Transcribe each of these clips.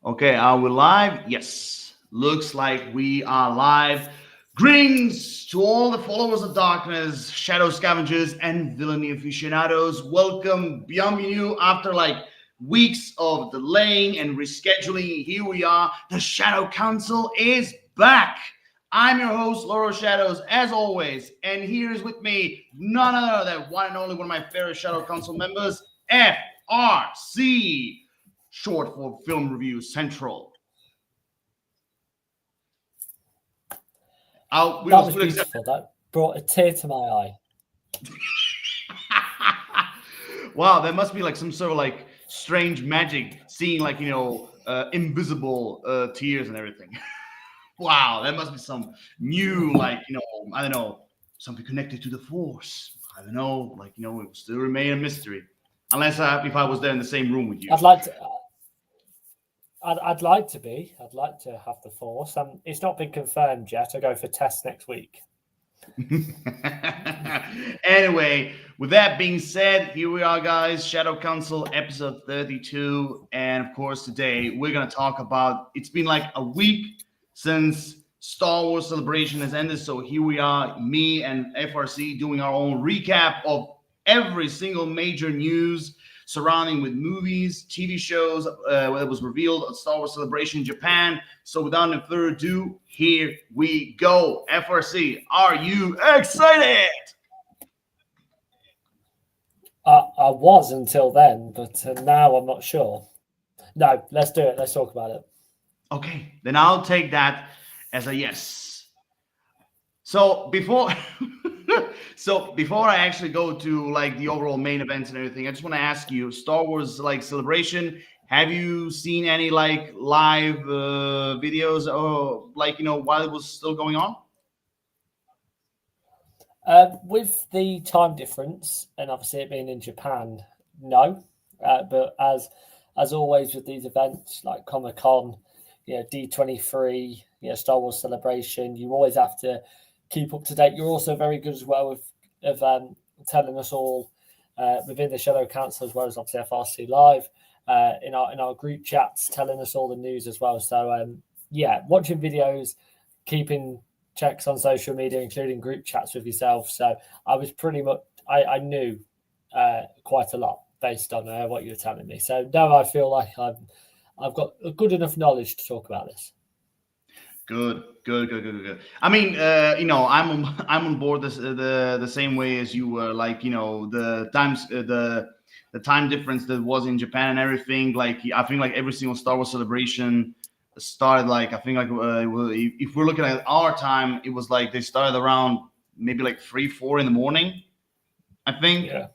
Okay, are we live? Yes. Looks like we are live. Greetings to all the followers of darkness, shadow scavengers, and villainy aficionados. Welcome, bienvenue. After weeks of delaying and rescheduling, here we are. The Shadow Council is back. I'm your host, Loro Shadows, as always, and here is with me none other than one and only one of my favorite Shadow Council members, FRC. Short for Film Review Central. That was beautiful. That brought a tear to my eye. Wow, that must be like some sort of strange magic, seeing invisible tears and everything. Wow, that must be some new I don't know, something connected to the Force. I don't know, it will still remain a mystery, unless if I was there in the same room with you. I'd like to be. I'd like to have the Force. It's not been confirmed yet. I go for tests next week. Anyway, with that being said, here we are, guys. Shadow Council, episode 32. And of course, today we're going to talk about, it's been like a week since Star Wars Celebration has ended. So here we are, me and FRC doing our own recap of every single major news surrounding with movies, TV shows, that was revealed at Star Wars Celebration in Japan. So without any further ado, here we go. FRC, are you excited? I was until then, but now I'm not sure. No, let's do it. Let's talk about it. Okay, then I'll take that as a yes. So before I actually go to the overall main events and everything, I just want to ask you, Star Wars Celebration, have you seen any live videos or while it was still going on? With the time difference and obviously it being in Japan, no. But as always with these events like Comic-Con, D23, Star Wars Celebration, you always have to keep up to date. You're also very good as well of telling us all within the Shadow Council, as well as obviously FRC Live in our group chats, telling us all the news as well. So watching videos, keeping checks on social media, including group chats with yourself. So I was pretty much I knew quite a lot based on what you were telling me. So now I feel like I've got a good enough knowledge to talk about this. Good. I mean, I'm on board the same way as you were. The times, the time difference that was in Japan and everything. I think every single Star Wars Celebration started if we're looking at our time, it was they started around maybe 3-4 in the morning, I think. Yeah.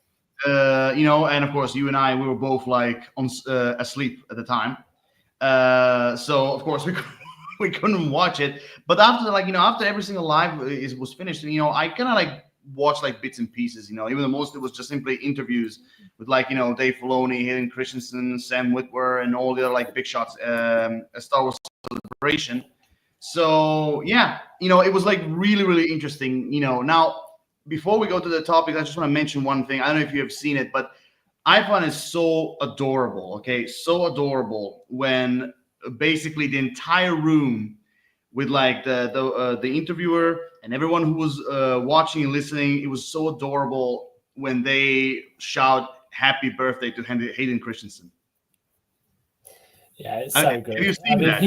And of course, you and I, we were both asleep at the time. So of course we couldn't watch it, but after after every single live was finished, I kind of watched bits and pieces, even though most of it was just simply interviews with Dave Filoni, Hayden Christensen, Sam Witwer, and all the other big shots at Star Wars Celebration. So it was really interesting. Now before we go to the topic, I just want to mention one thing. I don't know if you have seen it, but I find it so adorable. Okay, so adorable when basically the entire room with the interviewer and everyone who was watching and listening, it was so adorable when they shout happy birthday to Hayden Christensen. Yeah, it's so good. Have you seen that?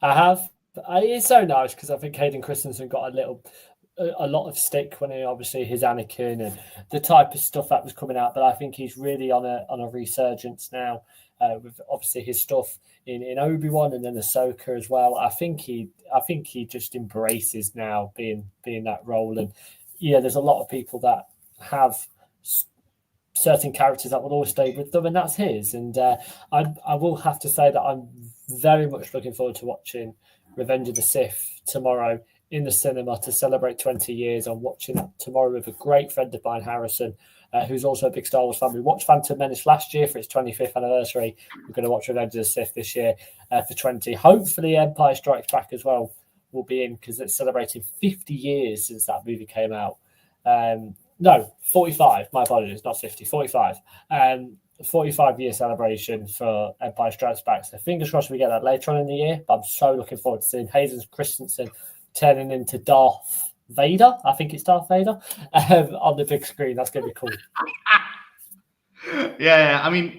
I have. It's so nice because I think Hayden Christensen got a lot of stick when obviously his Anakin and the type of stuff that was coming out, but I think he's really on a resurgence now. With obviously his stuff in Obi-Wan and then Ahsoka as well. I think he just embraces now being that role. And there's a lot of people that have certain characters that will always stay with them, and that's his. And I will have to say that I'm very much looking forward to watching Revenge of the Sith tomorrow in the cinema to celebrate 20 years. I'm watching that tomorrow with a great friend of mine, Harrison, who's also a big Star Wars fan. We watched Phantom Menace last year for its 25th anniversary. We're going to watch Revenge of the Sith this year for 20. Hopefully Empire Strikes Back as well will be in because it's celebrating 50 years since that movie came out. No, 45. My apologies, not 50, 45. 45-year celebration for Empire Strikes Back. So fingers crossed we get that later on in the year. But I'm so looking forward to seeing Hayden Christensen turning into Darth Vader. I think it's Darth Vader on the big screen. That's going to be cool. Yeah. I mean,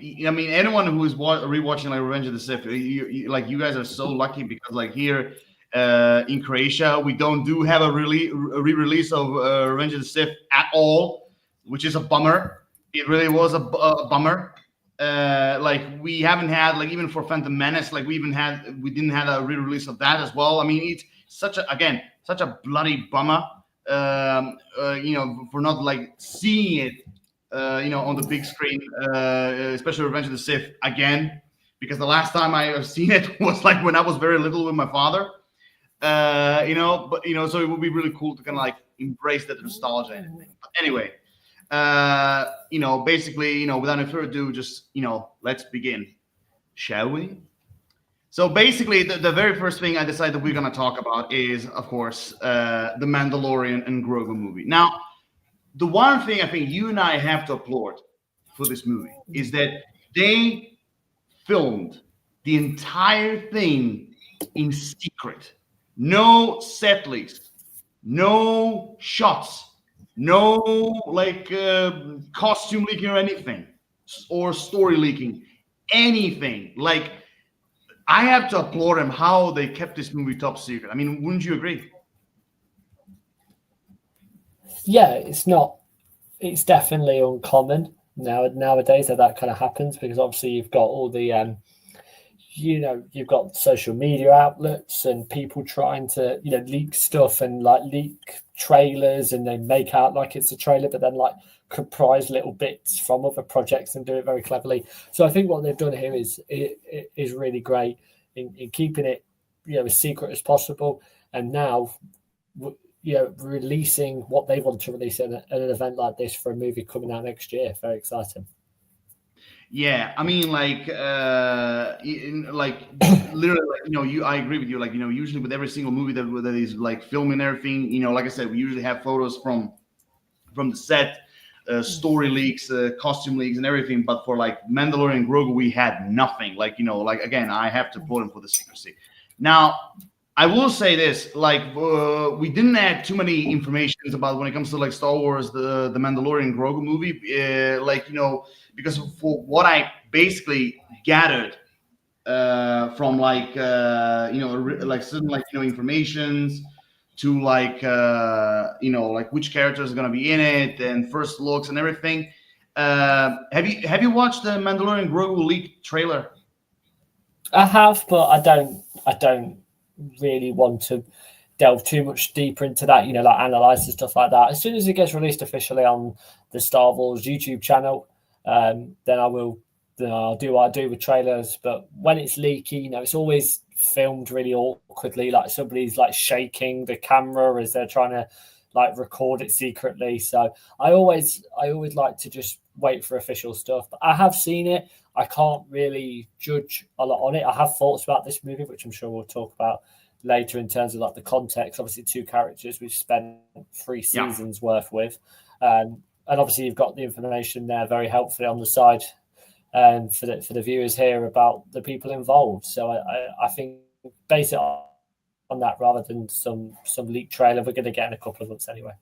anyone who is rewatching like Revenge of the Sith, you guys are so lucky because like here in Croatia, we don't have a re-release of Revenge of the Sith at all, which is a bummer. It really was a bummer. Like we haven't had like even for Phantom Menace, like we didn't have a re-release of that as well. I mean, it's such a bloody bummer. For not like seeing it, on the big screen, especially Revenge of the Sith again, because the last time I have seen it was like when I was very little with my father. So it would be really cool to kind of like embrace that nostalgia and everything. But anyway. Basically, without any further ado, just, let's begin, shall we? So basically, the very first thing I decided we're going to talk about is, of course, the Mandalorian and Grogu movie. Now, the one thing I think you and I have to applaud for this movie is that they filmed the entire thing in secret. No set list, no shots. No, like costume leaking or anything, or story leaking, anything. Like, I have to applaud them how they kept this movie top secret. I mean, wouldn't you agree? Yeah, it's definitely uncommon nowadays that kind of happens, because obviously you've got all the you've got social media outlets and people trying to, leak stuff and like leak trailers, and they make out like it's a trailer, but then like comprise little bits from other projects and do it very cleverly. So I think what they've done here is really great in keeping it, as secret as possible. And now, releasing what they want to release at an event like this for a movie coming out next year. Very exciting. Yeah, I mean, literally, I agree with you. Like, usually with every single movie that is like filming everything, like I said, we usually have photos from the set, story leaks, costume leaks, and everything. But for like Mandalorian and Grogu, we had nothing. Like, again, I have to applaud him for the secrecy. Now, I will say this: like, we didn't add too many informations about when it comes to like Star Wars, the Mandalorian and Grogu movie, because for what I basically gathered from like certain informations to like which characters are gonna be in it and first looks and everything. Have you watched the Mandalorian Grogu leak trailer? I have, but I don't really want to delve too much deeper into that. Like analyze and stuff like that. As soon as it gets released officially on the Star Wars YouTube channel, then I'll do what I do with trailers. But when it's leaky, it's always filmed really awkwardly, like somebody's like shaking the camera as they're trying to like record it secretly. So I always like to just wait for official stuff. But I have seen it. I can't really judge a lot on it. I have thoughts about this movie, which I'm sure we'll talk about later in terms of like the context. Obviously, two characters we've spent 3 seasons worth with. And obviously, you've got the information there very helpfully on the side for the viewers here about the people involved. So I think base it on that rather than some leaked trailer we're going to get in a couple of months anyway.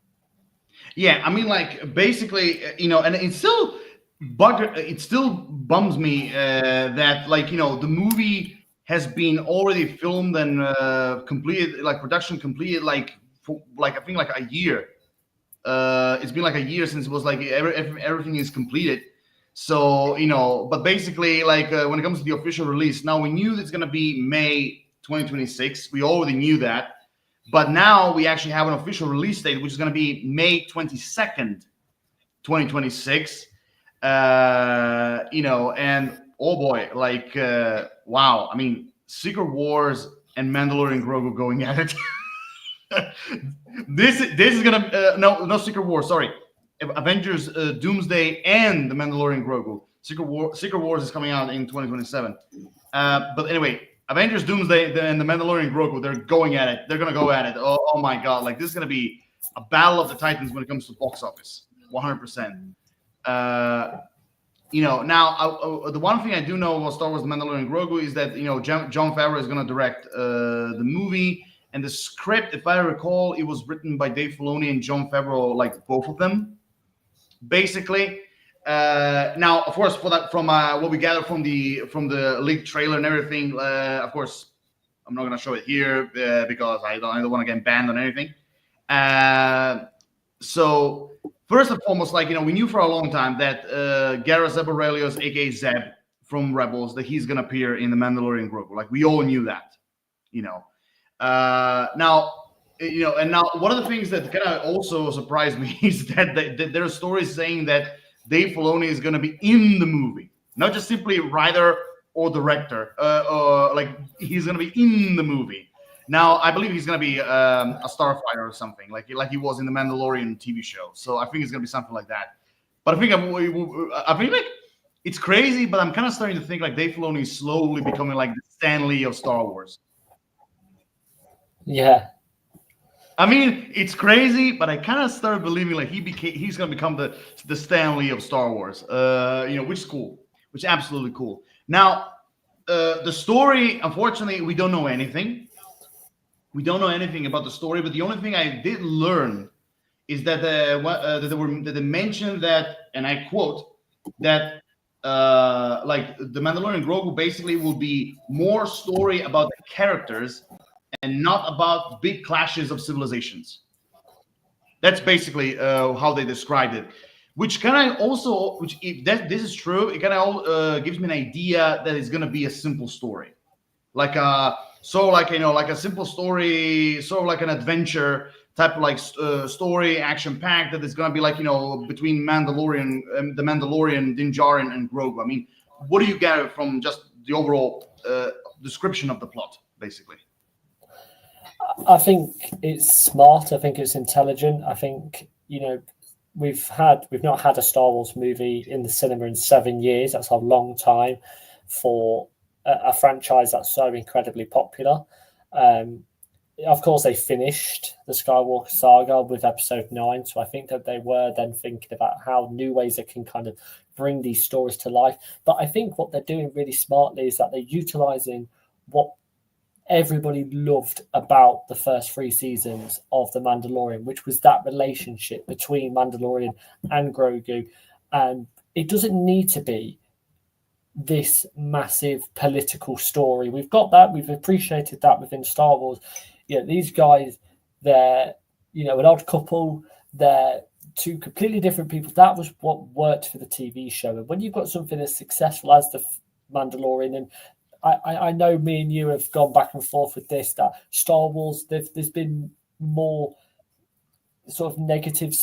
Yeah, I mean, like basically, and it still bums me that the movie has been already filmed and completed, like production completed, I think like a year. It's been like a year since it was like everything is completed. So but basically, when it comes to the official release, now we knew it's gonna be May 2026. We already knew that. But now we actually have an official release date, which is going to be May 22nd, 2026. And oh boy, wow. I mean, Secret Wars and Mandalorian Grogu going at it. This is gonna no Secret Wars. Sorry, Avengers, Doomsday, and the Mandalorian Grogu. Secret Wars is coming out in 2027. But anyway. Avengers, Doomsday, and the Mandalorian Grogu, they're going at it. They're going to go at it. Oh my God. Like, this is going to be a battle of the Titans when it comes to box office. 100%. now the one thing I do know about Star Wars: The Mandalorian and Grogu is that John Favreau is going to direct the movie, and the script, if I recall, it was written by Dave Filoni and John Favreau, like both of them, basically. Now, of course, from what we gather from the leaked trailer and everything, of course, I'm not going to show it here because I don't want to get banned on anything. So first and foremost, we knew for a long time that Gareth Zeb Aurelius, aka Zeb from Rebels, that he's going to appear in the Mandalorian Grogu. Like, we all knew that, now. And now one of the things that kind of also surprised me is that there are stories saying that Dave Filoni is going to be in the movie, not just simply writer or director. He's going to be in the movie. Now, I believe he's going to be a starfighter or something, like he was in the Mandalorian TV show. So I think it's going to be something like that. But I think like it's crazy, but I'm kind of starting to think like Dave Filoni is slowly becoming like the Stan Lee of Star Wars. Yeah. I mean, it's crazy, but I kind of started believing like he's going to become the Stan Lee of Star Wars. Which is cool, which is absolutely cool. Now, the story, unfortunately, we don't know anything. We don't know anything about the story, but the only thing I did learn is that they mentioned that, and I quote, that like the Mandalorian Grogu basically will be more story about the characters and not about big clashes of civilizations. That's basically how they described it. Which kind of also, if this is true, it kind of gives me an idea that it's going to be a simple story, like a simple story, sort of like an adventure type of like story, action packed, that is going to be like between the Mandalorian, Din Djarin, and Grogu. I mean, what do you get from just the overall description of the plot, basically? I think it's smart. I think it's intelligent. I think we've not had a Star Wars movie in the cinema in 7 years. That's a long time for a franchise that's so incredibly popular. Of course, they finished the Skywalker saga with Episode 9, so I think that they were then thinking about how new ways they can kind of bring these stories to life. But I think what they're doing really smartly is that they're utilizing what everybody loved about the first 3 seasons of The Mandalorian, which was that relationship between Mandalorian and Grogu. And it doesn't need to be this massive political story. We've got that. We've appreciated that within Star Wars. These guys, they're, an odd couple. They're 2 completely different people. That was what worked for the TV show. And when you've got something as successful as The Mandalorian, and I know me and you have gone back and forth with this, that Star Wars, there's been more sort of negative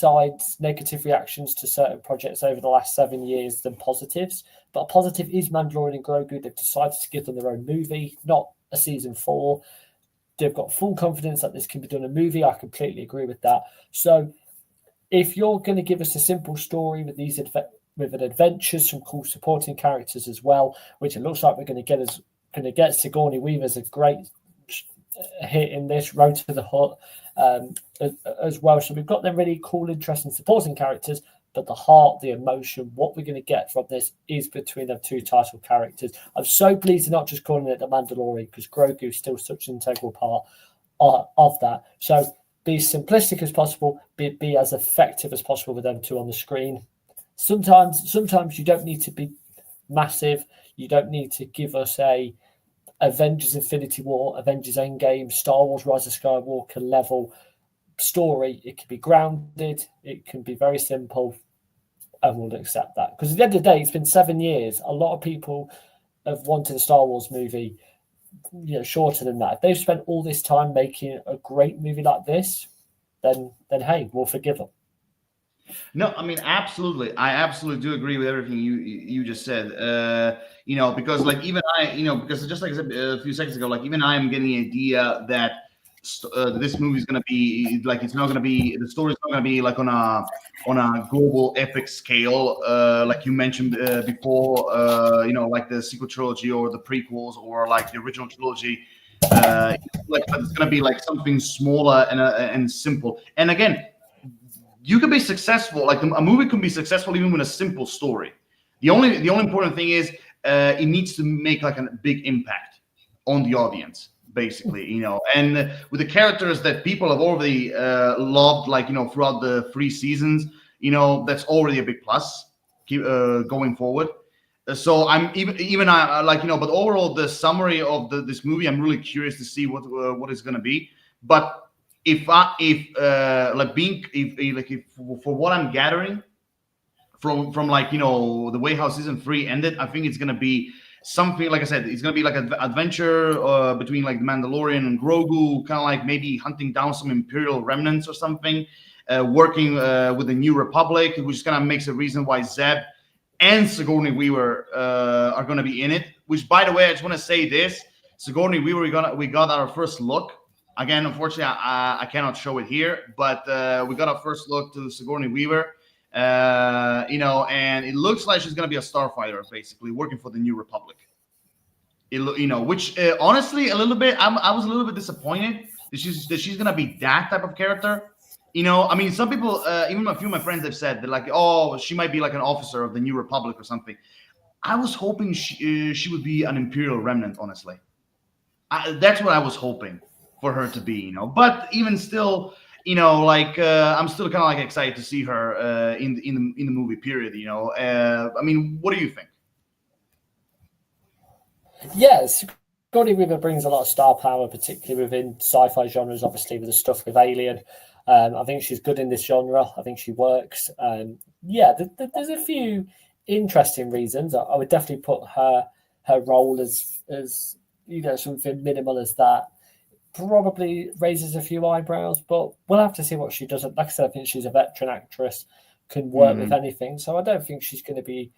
reactions to certain projects over the last 7 years than positives. But a positive is Mandalorian and Grogu. They've decided to give them their own movie, not a season 4. They've got full confidence that this can be done a movie. I completely agree with that. So if you're going to give us a simple story with these with an adventure, some cool supporting characters as well, which it looks like we're going to get Sigourney Weaver's a great hit in this, Road to the Hut as well. So we've got them really cool, interesting supporting characters, but the heart, the emotion, what we're going to get from this is between the 2 title characters. I'm so pleased they're not just calling it The Mandalorian, because Grogu is still such an integral part of that. So be as simplistic as possible, be as effective as possible with them 2 on the screen. Sometimes you don't need to be massive. You don't need to give us a Avengers Infinity War, Avengers Endgame, Star Wars Rise of Skywalker level story. It can be grounded. It can be very simple, and we'll accept that. Because at the end of the day, it's been 7 years. A lot of people have wanted a Star Wars movie, shorter than that. If they've spent all this time making a great movie like this, then hey, we'll forgive them. No, I mean, absolutely. I absolutely do agree with everything you just said. Because like even I, because just like I said a few seconds ago, like even I am getting the idea that this movie is going to be like, it's not going to be, the story is not going to be like on a global epic scale, like you mentioned before, like the sequel trilogy or the prequels or like the original trilogy. But it's going to be like something smaller and simple. And again, you can be successful. Like a movie can be successful even with a simple story. The only important thing is it needs to make like a big impact on the audience, basically, and with the characters that people have already loved, like throughout the 3 seasons, that's already a big plus. Going forward. So I'm even I like but overall the summary of this movie, I'm really curious to see what it's gonna be. But if for what I'm gathering from the way how season 3 ended, I think it's gonna be something, like I said, it's gonna be like an adventure between like the Mandalorian and Grogu, kind of like maybe hunting down some Imperial remnants or something, working with the New Republic, which kind of makes a reason why Zeb and Sigourney Weaver are gonna be in it. Which, by the way, I just want to say this: Sigourney Weaver, we got our first look. Again, unfortunately, I cannot show it here, but we got our first look to Sigourney Weaver. And it looks like she's gonna be a starfighter, basically working for the New Republic. Which honestly, a little bit, I was a little bit disappointed that she's gonna be that type of character. I mean, some people, even a few of my friends, have said that like, oh, she might be like an officer of the New Republic or something. I was hoping she would be an Imperial remnant. Honestly, that's what I was hoping for her to be. But even still, I'm still kind of like excited to see her in the movie. Period. I mean, what do you think? Yes, Sigourney Weaver brings a lot of star power, particularly within sci-fi genres. Obviously, with the stuff with Alien, I think she's good in this genre. I think she works. There's a few interesting reasons. I would definitely put her role as something minimal as that. Probably raises a few eyebrows, but we'll have to see what she does. Like I said, I think she's a veteran actress, can work with anything. So I don't think she's going to be,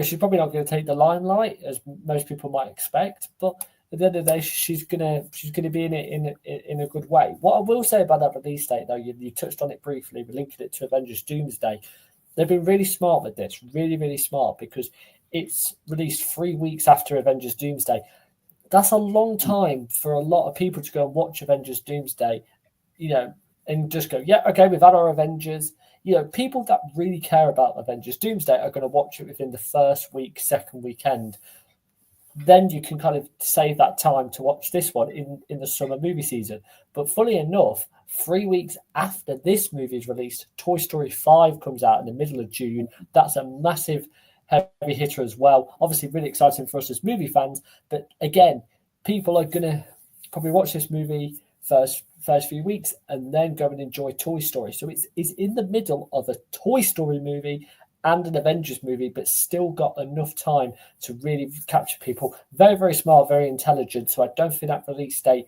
she's probably not going to take the limelight as most people might expect. But at the end of the day, she's gonna be in it in a good way. What I will say about that release date, though, you touched on it briefly, linking it to Avengers Doomsday. They've been really smart with this, really, really smart, because it's released 3 weeks after Avengers Doomsday. That's a long time for a lot of people to go and watch Avengers Doomsday, and just go, yeah, okay, we've had our Avengers. People that really care about Avengers Doomsday are going to watch it within the first week, second weekend. Then you can kind of save that time to watch this one in the summer movie season. But fully enough, 3 weeks after this movie is released, Toy Story 5 comes out in the middle of June. That's a massive heavy hitter as well. Obviously, really exciting for us as movie fans. But again, people are going to probably watch this movie first few weeks and then go and enjoy Toy Story. So it's in the middle of a Toy Story movie and an Avengers movie, but still got enough time to really capture people. Very, very smart, very intelligent. So I don't think that release date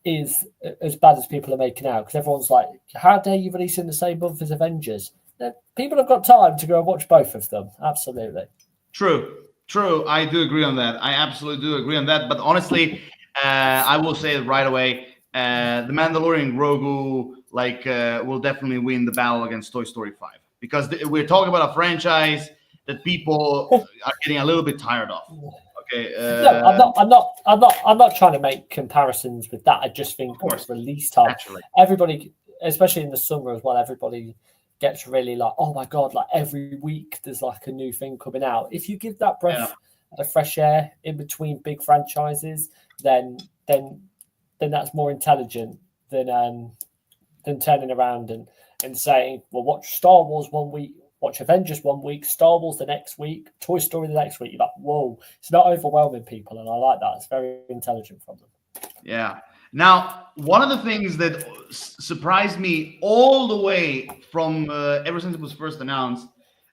is as bad as people are making out, because everyone's like, how dare you release in the same month as Avengers? People have got time to go and watch both of them. Absolutely. True. I do agree on that. I absolutely do agree on that. But honestly, I will say it right away. The Mandalorian and Grogu will definitely win the battle against Toy Story 5, because we're talking about a franchise that people are getting a little bit tired of. Okay. No, I'm not trying to make comparisons with that. I just think release time. Naturally. Everybody, especially in the summer as well, everybody gets really like, oh my god, like every week there's like a new thing coming out. If you give that breath of fresh air in between big franchises, then that's more intelligent than turning around and saying, well, watch Star Wars 1 week, watch Avengers 1 week, Star Wars the next week, Toy Story the next week. You're like, whoa, it's not overwhelming people, and I like that. It's very intelligent from them. Yeah. Now, one of the things that surprised me all the way from ever since it was first announced,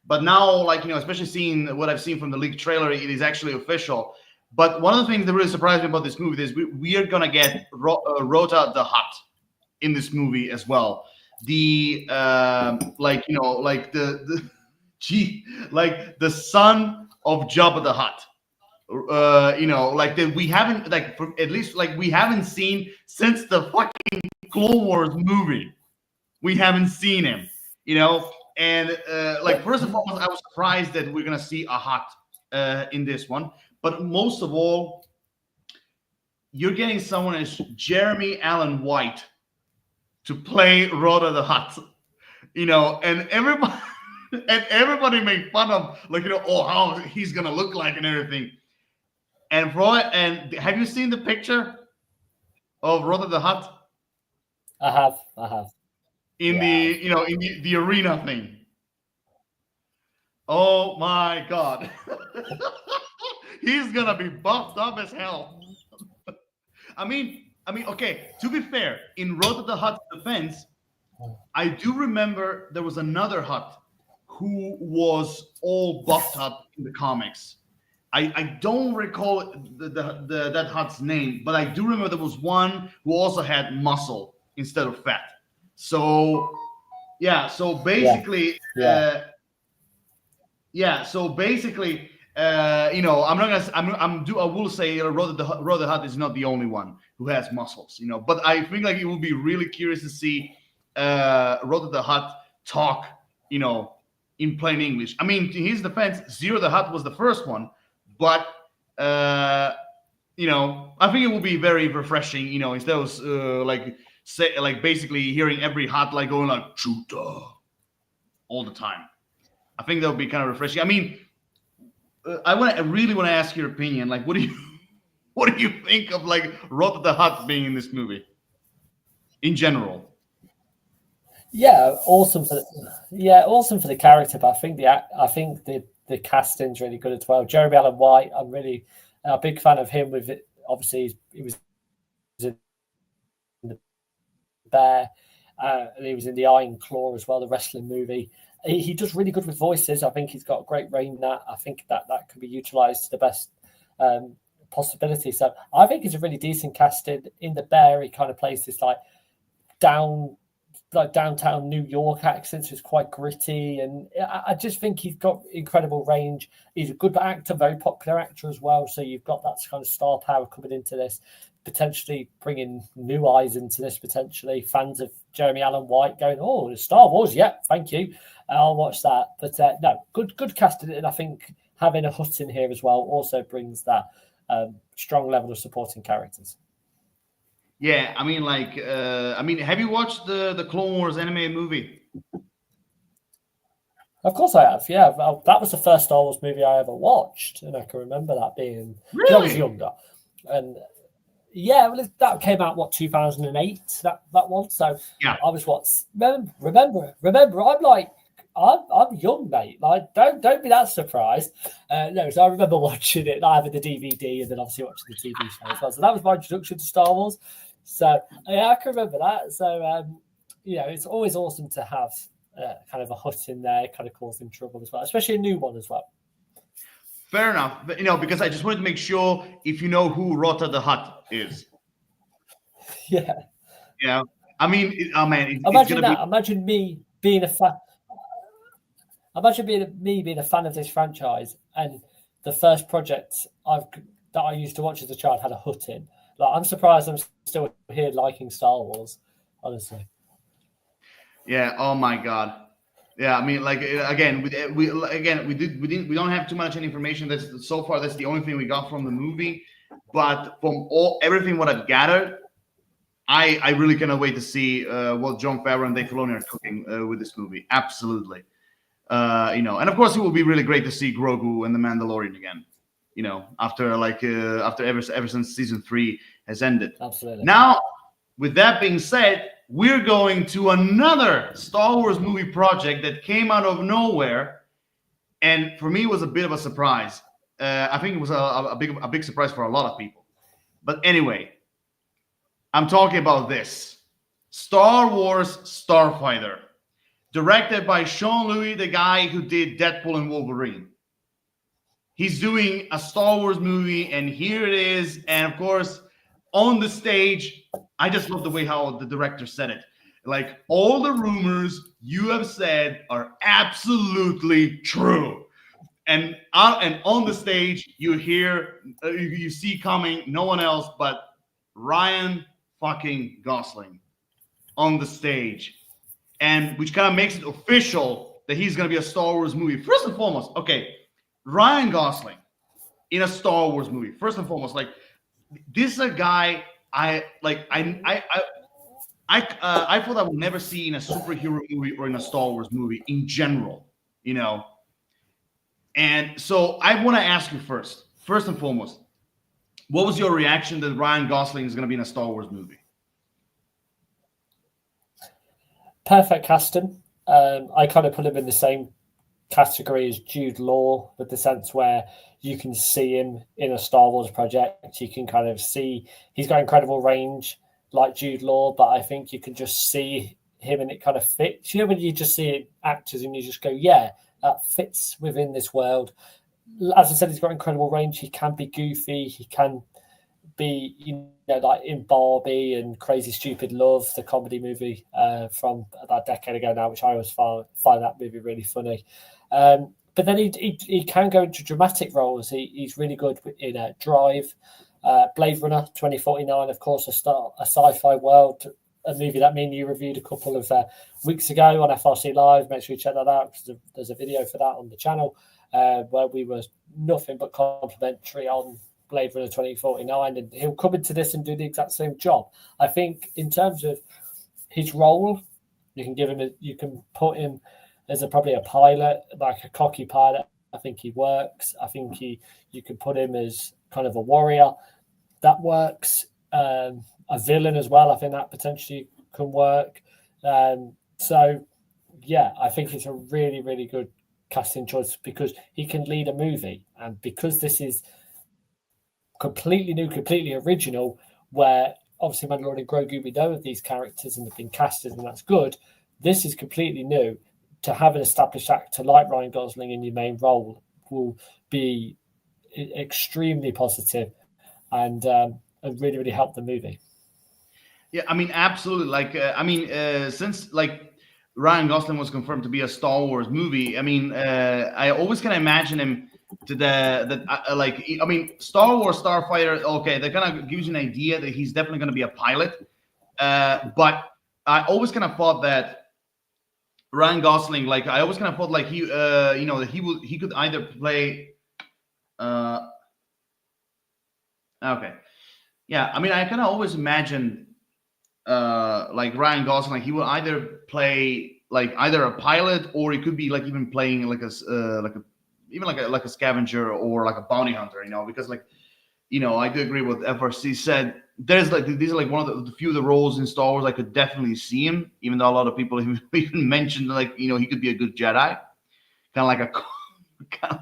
but now, especially seeing what I've seen from the leaked trailer, it is actually official. But one of the things that really surprised me about this movie is we are gonna get Rota the Hutt in this movie as well. The the son of Jabba the Hutt. That we haven't we haven't seen since the fucking Clone Wars movie. We haven't seen him, and first and foremost, I was surprised that we're gonna see a Hutt in this one. But most of all, you're getting someone as Jeremy Allen White to play Rhoda the Hutt, and everybody and everybody made fun of like oh how he's gonna look like and everything. And have you seen the picture of Rhoda the Hutt I have. in Yeah. the in the arena thing? Oh my god. He's gonna be buffed up as hell. Okay, to be fair, in Road to the Hutt's defense, I do remember there was another Hutt who was all buffed up in the comics. I don't recall that Hutt's name, but I do remember there was one who also had muscle instead of fat. So yeah, so Yeah. basically, Yeah. I'm not gonna. I will say, Rhoda Hutt is not the only one who has muscles. But I think like it will be really curious to see Rhoda the Hutt talk. In plain English. I mean, in his defense, Zero the Hutt was the first one, but I think it will be very refreshing. Instead of basically hearing every Hutt like going like "Chuta" all the time. I think that would be kind of refreshing. I mean, I really want to ask your opinion. Like, what do you think of like Rhoda the Hutt being in this movie in general? Yeah, awesome awesome for the character. But I think the casting's really good as well. Jeremy Allen White, I'm really a big fan of him. With it, obviously he was in the Bear, and he was in the Iron Claw as well, the wrestling movie. He does really good with voices. I think he's got great range in that. I think that could be utilized to the best possibility. So I think it's a really decent casting. In the Bear, he kind of plays this like downtown New York accent, so it's quite gritty, and I just think he's got incredible range. He's a good actor, very popular actor as well. So you've got that kind of star power coming into this, potentially bringing new eyes into this. Potentially fans of Jeremy Allen White going, "Oh, Star Wars, yeah, thank you, I'll watch that." But no, good casting, and I think having a Hutt in here as well also brings that strong level of supporting characters. Yeah, I mean, have you watched the Clone Wars anime movie? Of course I have. Yeah, well, that was the first Star Wars movie I ever watched, and I can remember that being because I was Really? younger. And yeah, well, that came out 2008. That one. So Yeah. I was remember. I'm like I'm young, mate. Like don't be that surprised. No, so I remember watching it. I having the DVD and then obviously watching the TV show as well. So that was my introduction to Star Wars. So yeah, I can remember that. So it's always awesome to have kind of a Hutt in there, kind of causing trouble as well, especially a new one as well. Fair enough. But, because I just wanted to make sure if you know who Rhoda the Hutt is. Yeah. Yeah. I mean, oh man, Imagine that. Imagine me being a fan. Imagine being a fan of this franchise, and the first project that I used to watch as a child had a Hutt in. Like, I'm surprised I'm still here liking Star Wars, honestly. Yeah. Oh my God. Yeah. I mean, like again, we don't have too much information. That's so far. That's the only thing we got from the movie. But from everything what I've gathered, I really cannot wait to see what Jon Favreau and Dave Filoni are cooking with this movie. Absolutely. And of course, it will be really great to see Grogu and the Mandalorian again. After ever since season 3 has ended. Absolutely. Now, with that being said, we're going to another Star Wars movie project that came out of nowhere, and for me, it was a bit of a surprise. I think it was a big surprise for a lot of people. But anyway, I'm talking about this Star Wars Starfighter, directed by Sean Louis, the guy who did Deadpool and Wolverine. He's doing a Star Wars movie, and here it is. And of course, on the stage, I just love the way how the director said it. Like, all the rumors you have said are absolutely true. And on the stage, you hear, you see coming no one else but Ryan fucking Gosling on the stage. And which kind of makes it official that he's going to be a Star Wars movie. First and foremost, okay, Ryan Gosling in a Star Wars movie. First and foremost, like, this is a guy I thought I would never see in a superhero movie or in a Star Wars movie in general. you know. And so I want to ask you first and foremost, what was your reaction that Ryan Gosling is going to be in a Star Wars movie? Perfect casting. I kind of put him in the same category as Jude Law, with the sense where you can see him in a Star Wars project. You can kind of see he's got incredible range like Jude Law, but I think you can just see him and it kind of fits. You know, when you just see actors and you just go, yeah, that fits within this world. As I said, he's got incredible range. He can be goofy. He can be, like in Barbie and Crazy Stupid Love, the comedy movie from about a decade ago now, which I always find that movie really funny. But then he can go into dramatic roles. He's really good in Drive, Blade Runner 2049, of course, a sci-fi world, a movie that me and you reviewed a couple of weeks ago on FRC Live. Make sure you check that out, because there's a video for that on the channel where we were nothing but complimentary on Blade Runner 2049, and he'll come into this and do the exact same job. I think in terms of his role, you can put him as probably a pilot, like a cocky pilot. I think he works. I think you can put him as kind of a warrior. That works. A villain as well. I think that potentially can work. So yeah, I think it's a really, really good casting choice, because he can lead a movie, and because this is completely new, completely original, where obviously Mandalorian and Grogu, we know of these characters and have been casted, and that's good. This is completely new. To have an established actor like Ryan Gosling in your main role will be extremely positive and really, really help the movie. Yeah, I mean, absolutely. Like, since like Ryan Gosling was confirmed to be a Star Wars movie, I mean, I always can imagine him to Star Wars Starfighter. Okay, that kind of gives you an idea that he's definitely going to be a pilot. But I always kind of thought that Ryan Gosling, like, I always kind of thought like that he could either play. Okay, yeah. I mean, I kind of always imagined like Ryan Gosling, like he will either play like either a pilot, or he could be like even playing like a scavenger or like a bounty hunter, because like, I do agree with FRC said. There's like, these are like one of the few of the roles in Star Wars I could definitely see him, even though a lot of people even mentioned like, he could be a good Jedi, kind of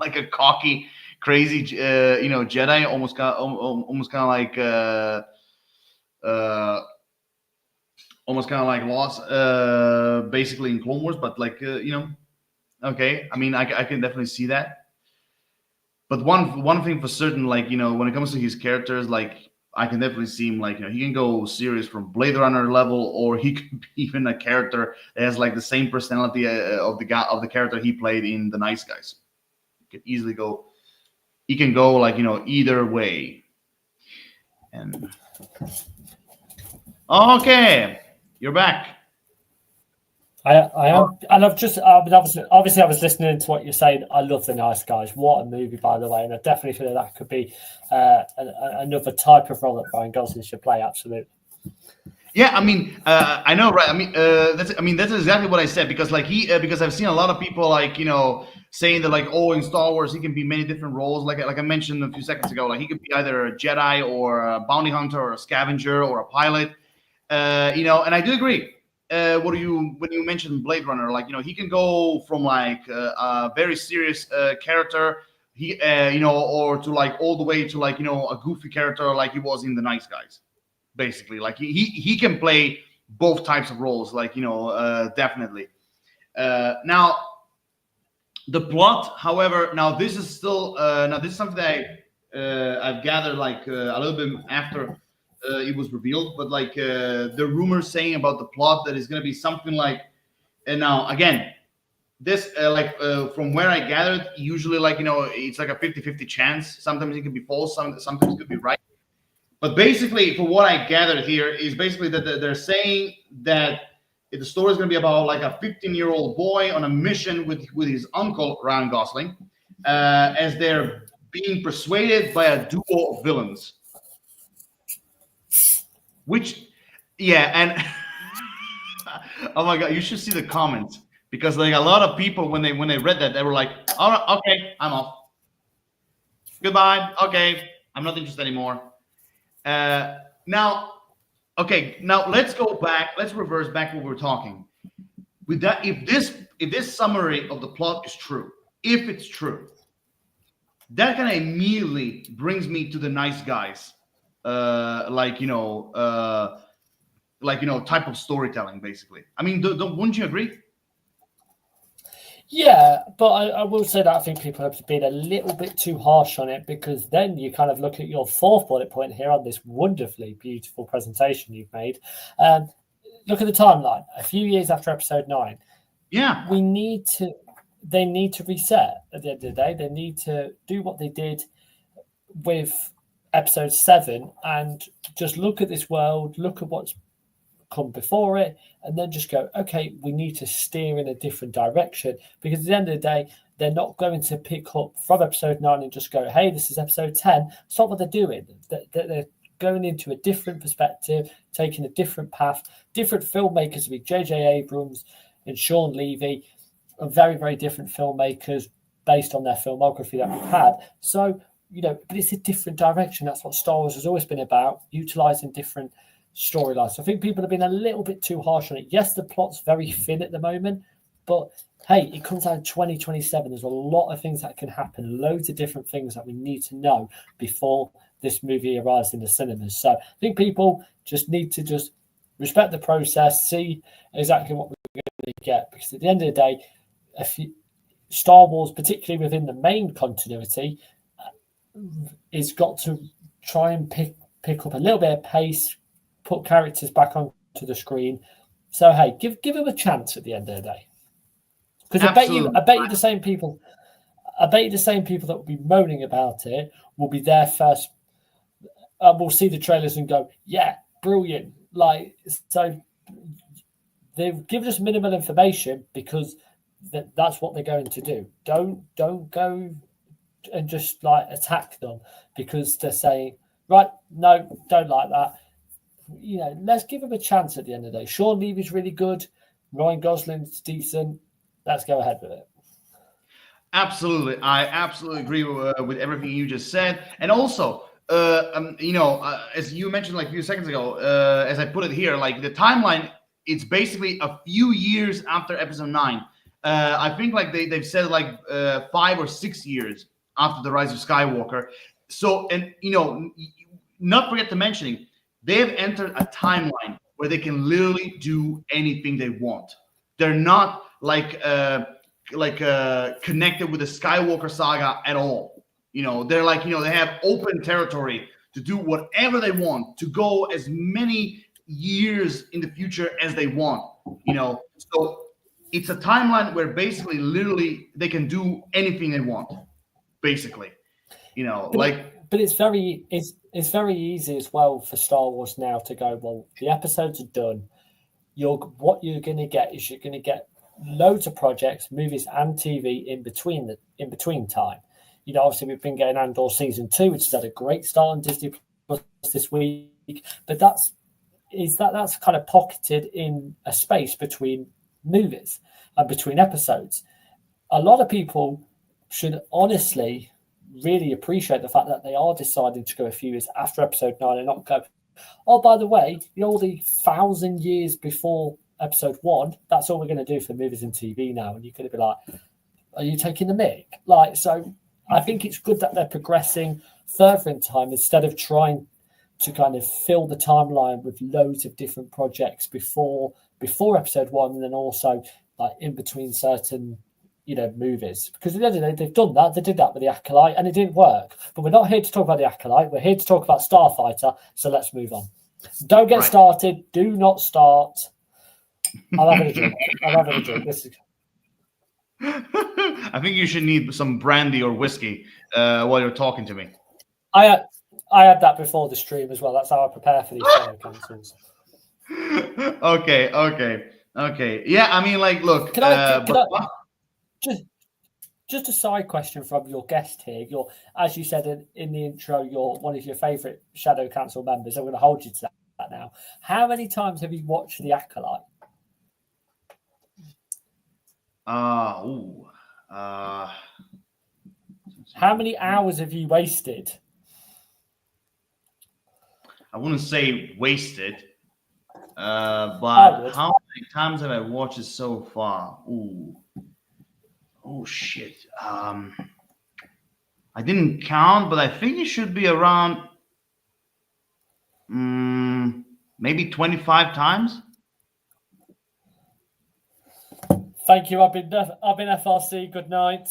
like a cocky, crazy, Jedi, almost kind of like almost kind of like Lost, basically in Clone Wars, but like, okay. I mean, I can definitely see that. But one thing for certain, like, when it comes to his characters, like, I can definitely see him, like, he can go serious from Blade Runner level, or he could be even a character that has like the same personality of the character he played in The Nice Guys. He can easily go. He can go like, either way. And okay, you're back. I am, and I've just obviously I was listening to what you're saying. I love The Nice Guys. What a movie, by the way, and I definitely feel that could be another type of role that Ryan Gosling should play. Absolutely. Yeah, I mean, I know, right? I mean, that's exactly what I said, because like because I've seen a lot of people like, saying that like, oh, in Star Wars he can be many different roles. Like I mentioned a few seconds ago, like he could be either a Jedi or a bounty hunter or a scavenger or a pilot. And I do agree. When you mentioned Blade Runner, like, he can go from like a very serious character, or to like all the way to like, a goofy character like he was in The Nice Guys. Basically, like he can play both types of roles, like, definitely. Now, the plot, however, now this is still this is something that I've gathered like a little bit after it was revealed, but like the rumors saying about the plot that is going to be something like, and now again, this from where I gathered, usually like, it's like a 50-50 chance. Sometimes it could be false, sometimes it could be right. But basically, for what I gathered here, is basically that they're saying that the story is going to be about like a 15-year-old boy on a mission with his uncle, Ryan Gosling, as they're being persuaded by a duo of villains. Which, yeah, and oh my God, you should see the comments. because like a lot of people when they read that, they were like, all right, okay, I'm off. Goodbye. Okay, I'm not interested anymore. Now, okay, now let's go back. Let's reverse back what we were talking. With that, if this summary of the plot is true, if it's true, that kind of immediately brings me to the nice guys, type of storytelling, basically. I mean, wouldn't you agree? Yeah, but I will say that I think people have been a little bit too harsh on it, because then you kind of look at your fourth bullet point here on this wonderfully beautiful presentation you've made. Look at the timeline. A few years after episode 9, Yeah, they need to reset at the end of the day. They need to do what they did with episode 7 and just look at this world, look at what's come before it, and then just go, okay, we need to steer in a different direction, because at the end of the day, they're not going to pick up from episode 9 and just go, hey, this is episode 10. It's not what they're doing. They're going into a different perspective, taking a different path. Different filmmakers like J.J. Abrams and Sean Levy are very, very different filmmakers based on their filmography that we've had. So, but it's a different direction. That's what Star Wars has always been about, utilizing different storylines. So I think people have been a little bit too harsh on it. Yes, the plot's very thin at the moment, but hey, it comes out in 2027. There's a lot of things that can happen, loads of different things that we need to know before this movie arrives in the cinemas. So I think people just need to just respect the process, see exactly what we're going to get, because at the end of the day, Star Wars, particularly within the main continuity, is got to try and pick up a little bit of pace, put characters back onto the screen. So hey, give them a chance at the end of the day. Because I bet you the same people that will be moaning about it will be there first. We'll see the trailers and go, yeah, brilliant. Like, so they've given us minimal information because that's what they're going to do. Don't go and just like attack them because they're saying, right, no, don't like that. Let's give him a chance at the end of the day. Sean Levy's really good. Ryan Gosling's decent. Let's go ahead with it. Absolutely. I absolutely agree with everything you just said. And also, as you mentioned like a few seconds ago, as I put it here, like the timeline, it's basically a few years after episode 9. I think like they've said like 5 or 6 years after the rise of Skywalker. So, and not forget to mention, they've entered a timeline where they can literally do anything they want. They're not connected with the Skywalker saga at all. They're like, they have open territory to do whatever they want, to go as many years in the future as they want. So it's a timeline where basically, literally, they can do anything they want. Basically, But it's very easy as well for Star Wars now to go, well, the episodes are done. What you're going to get is you're going to get loads of projects, movies and TV in between time. Obviously we've been getting Andor season 2, which has had a great start on Disney Plus this week, but that's kind of pocketed in a space between movies and between episodes. A lot of people should honestly really appreciate the fact that they are deciding to go a few years after episode 9 and not go, oh, by the way, all the 1,000 years before episode 1, that's all we're going to do for movies and TV now. And you're going to be like, are you taking the mic? So I think it's good that they're progressing further in time instead of trying to kind of fill the timeline with loads of different projects before episode 1, and then also like in between certain movies. Because at the end of the day, they've done that. They did that with the Acolyte and it didn't work. But we're not here to talk about the Acolyte. We're here to talk about Starfighter. So let's move on. Don't get started. Do not start. I'm having a drink. This is... I think you should need some brandy or whiskey while you're talking to me. I had that before the stream as well. That's how I prepare for these shadow cancels. Okay. Yeah, I mean, like, look. Just a side question from your guest here. As you said in the intro, you're one of your favourite Shadow Council members. I'm going to hold you to that now. How many times have you watched The Acolyte? Ooh. How many hours have you wasted? I wouldn't say wasted, I but would. how many times have I watched it so far? Ooh. Oh shit. I didn't count, but I think it should be around maybe 25 times. Thank you. I've been FRC. Good night.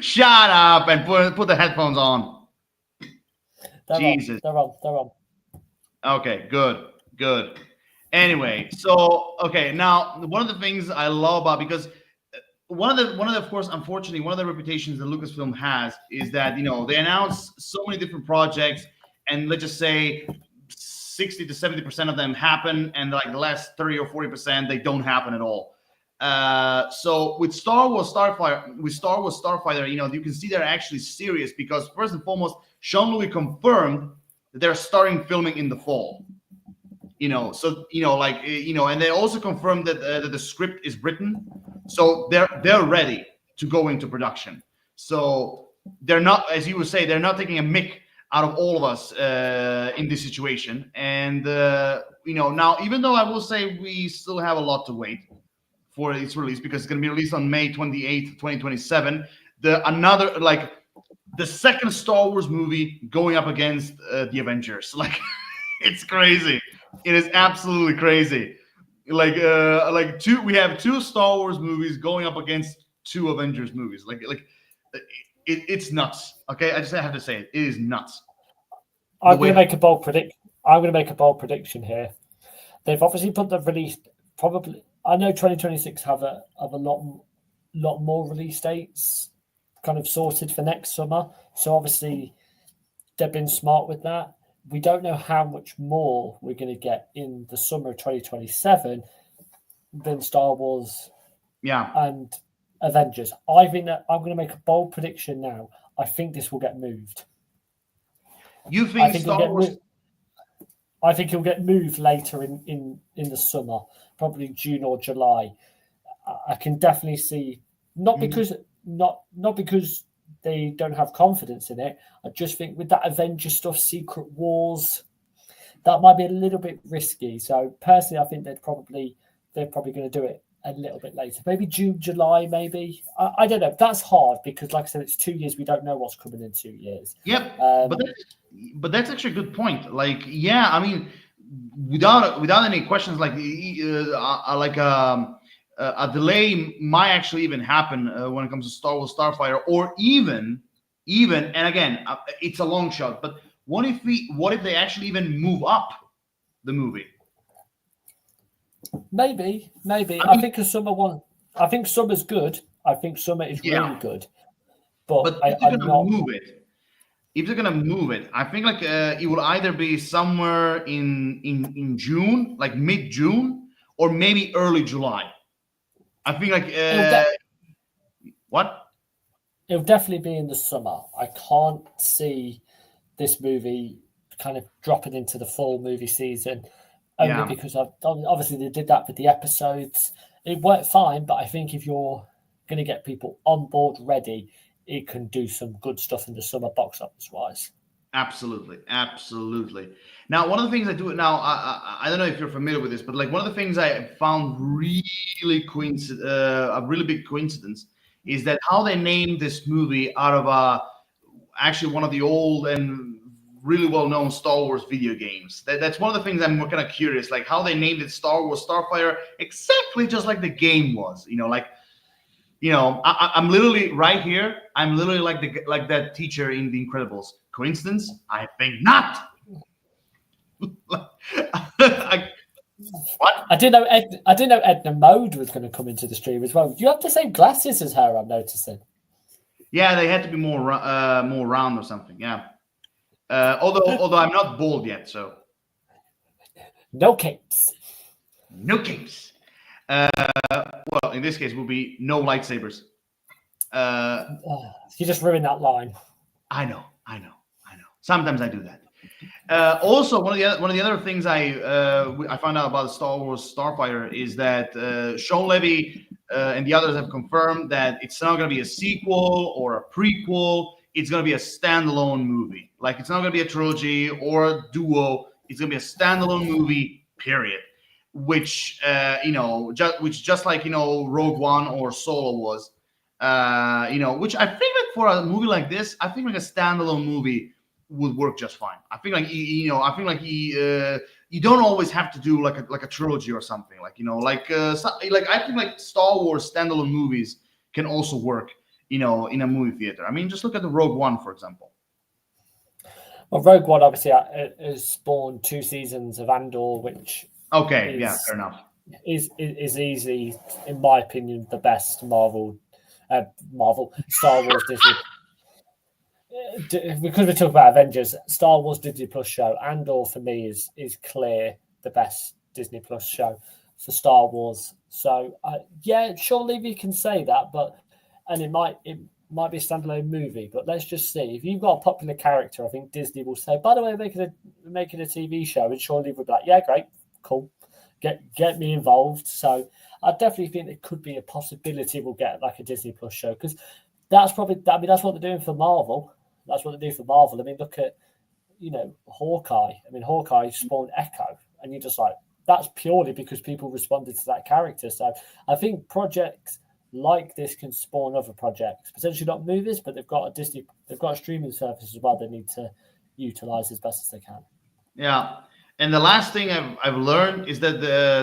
Shut up and put the headphones on. They're Jesus. on. They're on. Okay, good. Anyway, so okay, now one of the things I love about, because one of the of course, unfortunately, one of the reputations that Lucasfilm has is that they announce so many different projects, and let's just say 60 to 70% of them happen, and like the last 30 or 40% they don't happen at all. So with Star Wars Starfighter, you can see they're actually serious, because first and foremost, Jean-Louis confirmed that they're starting filming in the fall. And they also confirmed that the script is written, so they're ready to go into production. So they're not, as you would say, they're not taking a mick out of all of us in this situation. And now, even though I will say we still have a lot to wait for its release, because it's going to be released on May 28th, 2027. The second Star Wars movie going up against the Avengers. Like, it's crazy. It is absolutely crazy. We have two Star Wars movies going up against two Avengers movies. It's nuts. Okay, I just have to say it. It is nuts. I'm going to make a bold prediction here. They've obviously put the release, probably. I know 2026 have a lot more release dates kind of sorted for next summer. So obviously they've been smart with that. We don't know how much more we're going to get in the summer of 2027 than Star Wars and Avengers. I think that I'm going to make a bold prediction now. I think this will get moved. You think Star Wars? I think it'll get moved later in the summer, probably June or July. I can definitely see, not because they don't have confidence in it. I just think with that Avengers stuff, Secret Wars, that might be a little bit risky. So personally, I think they're probably going to do it a little bit later, maybe June, July, maybe. I don't know. That's hard because, like I said, it's 2 years. We don't know what's coming in 2 years. Yep, but that's actually a good point. Like, yeah, I mean, without any questions, like a delay might actually even happen when it comes to Star Wars Starfighter, or even, and again, it's a long shot. But what if they actually even move up the movie? Maybe. I think summer's good. I think summer is really good. But if they're gonna move it, I think it will either be somewhere in June, like mid-June, or maybe early July. I think what? It'll definitely be in the summer. I can't see this movie kind of dropping into the full movie season, only because obviously they did that with the episodes. It worked fine, but I think if you're going to get people on board ready, it can do some good stuff in the summer box office wise. Absolutely. Now, one of the things I do now, I don't know if you're familiar with this, but like one of the things I found really a really big coincidence is that how they named this movie out of actually one of the old and really well-known Star Wars video games. That's one of the things I'm kind of curious, like how they named it Star Wars Starfighter, exactly just like the game was. I'm literally right here. I'm literally like that teacher in The Incredibles. Coincidence? I think not. What? I didn't know Edna Mode was going to come into the stream as well. You have the same glasses as her, I'm noticing. Yeah, they had to be more round or something. Yeah. Although I'm not bald yet, so no capes. Well, in this case, will be no lightsabers. You just ruined that line. I know. Sometimes I do that. Also, one of the other things I found out about Star Wars Starfighter is that Sean Levy and the others have confirmed that it's not going to be a sequel or a prequel. It's going to be a standalone movie. Like, it's not going to be a trilogy or a duo. It's going to be a standalone movie. Period. Which just like Rogue One or Solo was. Which I think like for a movie like this, I think like a standalone movie would work just fine. I think like I think like you don't always have to do like a trilogy or something. Like like I think like Star Wars standalone movies can also work. In a movie theater. I mean, just look at the Rogue One, for example. Well, Rogue One obviously has spawned 2 seasons of Andor, which fair enough. Is easily, in my opinion, the best Marvel Star Wars Disney. Because we talk about Avengers, Star Wars Disney Plus show, Andor for me is clear the best Disney Plus show for Star Wars. So surely we can say that, and it might be a standalone movie, but let's just see. If you've got a popular character, I think Disney will say, by the way, making a TV show, and Sean Levy will be like, yeah, great, cool, get me involved. So I definitely think there could be a possibility we'll get like a Disney Plus show, because that's what they're doing for Marvel. That's what they do for Marvel. I mean, look at Hawkeye. I mean, Hawkeye spawned Echo, and you're just like, that's purely because people responded to that character. So I think projects like this can spawn other projects, potentially not movies, but they've got a streaming service as well they need to utilize as best as they can. Yeah, and the last thing I've learned is that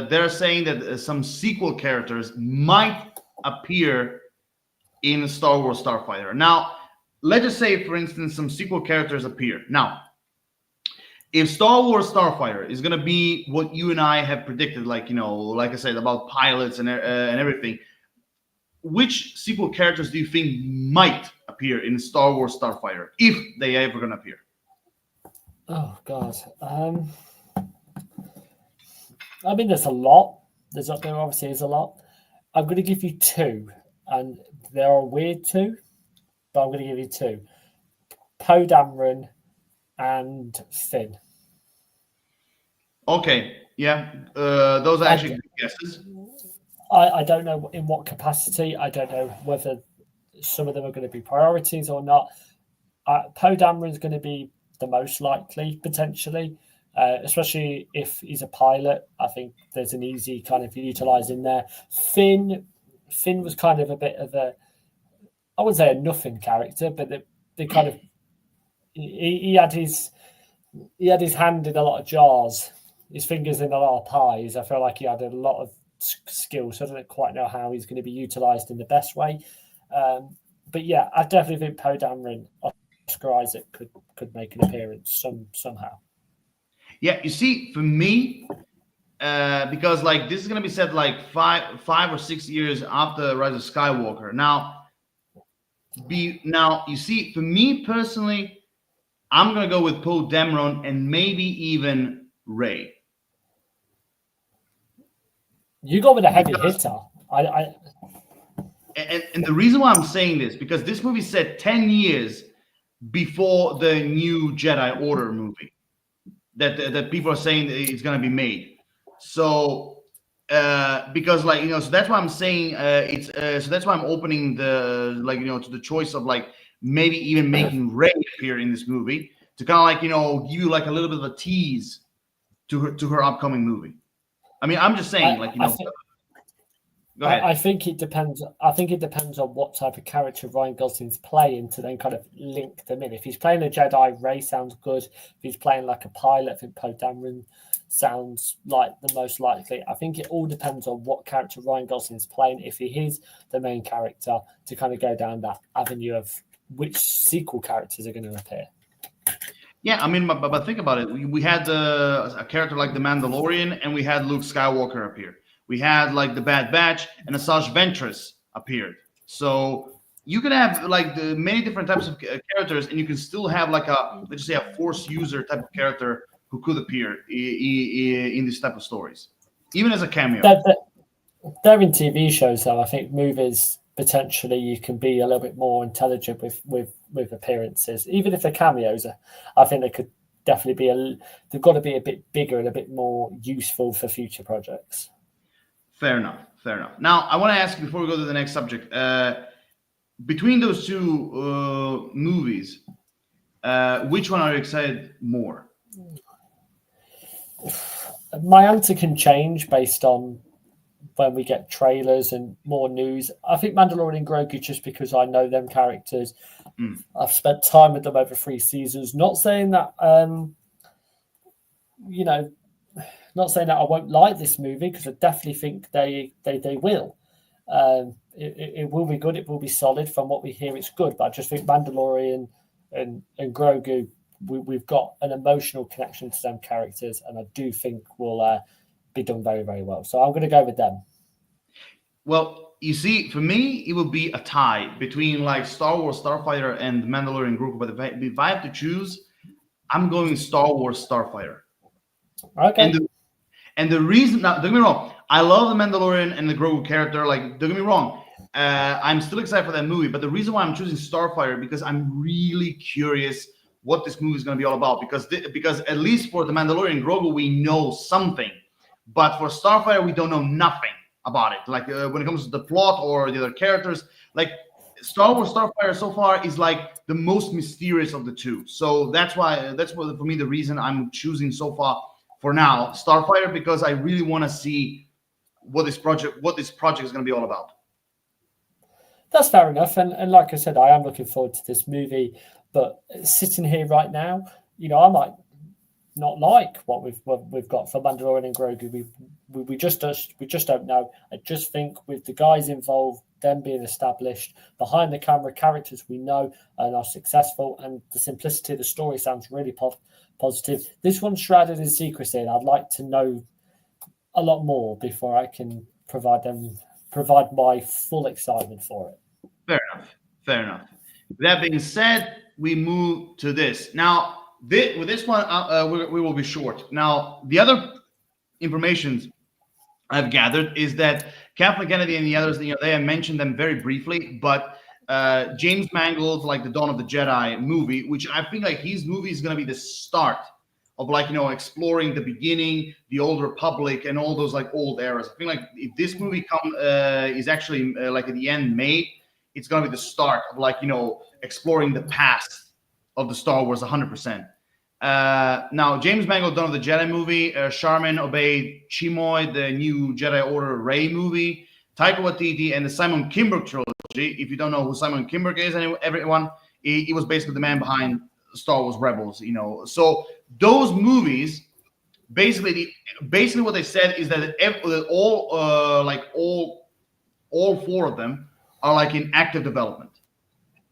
they're saying that some sequel characters might appear in Star Wars Starfighter. Now, let's just say, for instance, some sequel characters appear. Now, if Star Wars Starfighter is going to be what you and I have predicted, like I said about pilots and everything, which sequel characters do you think might appear in Star Wars Starfighter, if they ever going to appear? Oh God, I mean, there's a lot. There obviously is a lot. I'm going to give you 2, and there are weird 2, but I'm going to give you 2: Poe Dameron and Finn. Okay, yeah, those are actually good guesses. I don't know in what capacity. I don't know whether some of them are going to be priorities or not. Poe Dameron is going to be the most likely, potentially, especially if he's a pilot. I think there's an easy kind of utilize in there. Finn was kind of a bit of I wouldn't say a nothing character, but they kind of he had his hand in a lot of jars, his fingers in a lot of pies. I feel like he had a lot of skills, so I don't quite know how he's going to be utilized in the best way. But yeah, I definitely think Poe Dameron, Oscar Isaac could make an appearance somehow. Yeah, you see, for me, because like this is going to be set like 5 or 6 years after Rise of Skywalker. Now you see, for me personally, I'm going to go with Poe Dameron and maybe even Rey. You go with a heavy hitter. And the reason why I'm saying this, because this movie set 10 years before the new Jedi Order movie that people are saying that it's going to be made. So because so that's why I'm saying so that's why I'm opening the to the choice of like maybe even making Rey appear in this movie to kind of give you like a little bit of a tease to her upcoming movie. I mean, I'm just saying, go ahead. I think it depends. I think it depends on what type of character Ryan Gosling's playing to then kind of link them in. If he's playing a Jedi, Rey sounds good. If he's playing like a pilot, I think Poe Dameron sounds like the most likely. I think it all depends on what character Ryan Gosling's playing. If he is the main character, to kind of go down that avenue of which sequel characters are going to appear. Yeah, I mean, but think about it. We had a character like the Mandalorian, and we had Luke Skywalker appear. We had like the Bad Batch, and Asajj Ventress appeared. So you can have like the many different types of characters, and you can still have like let's just say a Force user type of character who could appear in this type of stories, even as a cameo. They're in TV shows, though. I think movies potentially you can be a little bit more intelligent with appearances, even if they're cameos. I think they could definitely they've got to be a bit bigger and a bit more useful for future projects. Fair enough. Fair enough. Now, I want to ask you before we go to the next subject. Between those two movies, which one are you excited more? My answer can change based on when we get trailers and more news. I think Mandalorian and Grogu, just because I know them characters. I've spent time with them over 3 seasons. Not saying that, not saying that I won't like this movie, because I definitely think they will. It will be good. It will be solid. From what we hear, it's good. But I just think Mandalorian and Grogu, we've got an emotional connection to them characters, and I do think will be done very, very well. So I'm going to go with them. Well, you see, for me, it would be a tie between like Star Wars Starfighter and Mandalorian Grogu. But if I have to choose, I'm going Star Wars Starfighter. Okay. And the reason, now, don't get me wrong, I love the Mandalorian and the Grogu character. Like, don't get me wrong, I'm still excited for that movie. But the reason why I'm choosing Starfighter, because I'm really curious what this movie is going to be all about. Because at least for the Mandalorian and Grogu, we know something, but for Starfighter, we don't know nothing about it. Like when it comes to the plot or the other characters, like Star Wars Starfighter so far is like the most mysterious of the two. So that's what for me the reason I'm choosing so far for now Starfighter, because I really want to see what this project is going to be all about. That's fair enough, and like I said, I am looking forward to this movie. But sitting here right now, I might not like what we've got for Mandalorian and Grogu. We just don't know. I just think with the guys involved, them being established, behind the camera characters we know and are successful, and the simplicity of the story sounds really positive. This one's shrouded in secrecy, and I'd like to know a lot more before I can provide my full excitement for it. Fair enough. That being said, we move to this. Now, with this one, we will be short. Now, the other information I've gathered is that Kathleen Kennedy and the others, they have mentioned them very briefly, but James Mangold's like the Dawn of the Jedi movie, which I think like his movie is going to be the start of like, exploring the beginning, the old Republic, and all those like old eras. I think like if this movie is actually like at the end made, it's going to be the start of like, exploring the past of the Star Wars 100%. Now, James Mangold done the Jedi movie, Charmin Obey Chimoy, the new Jedi Order Rey movie, Taika Waititi, and the Simon Kinberg trilogy. If you don't know who Simon Kinberg is, everyone, he was basically the man behind Star Wars Rebels. So those movies, basically what they said is that all 4 of them are like in active development.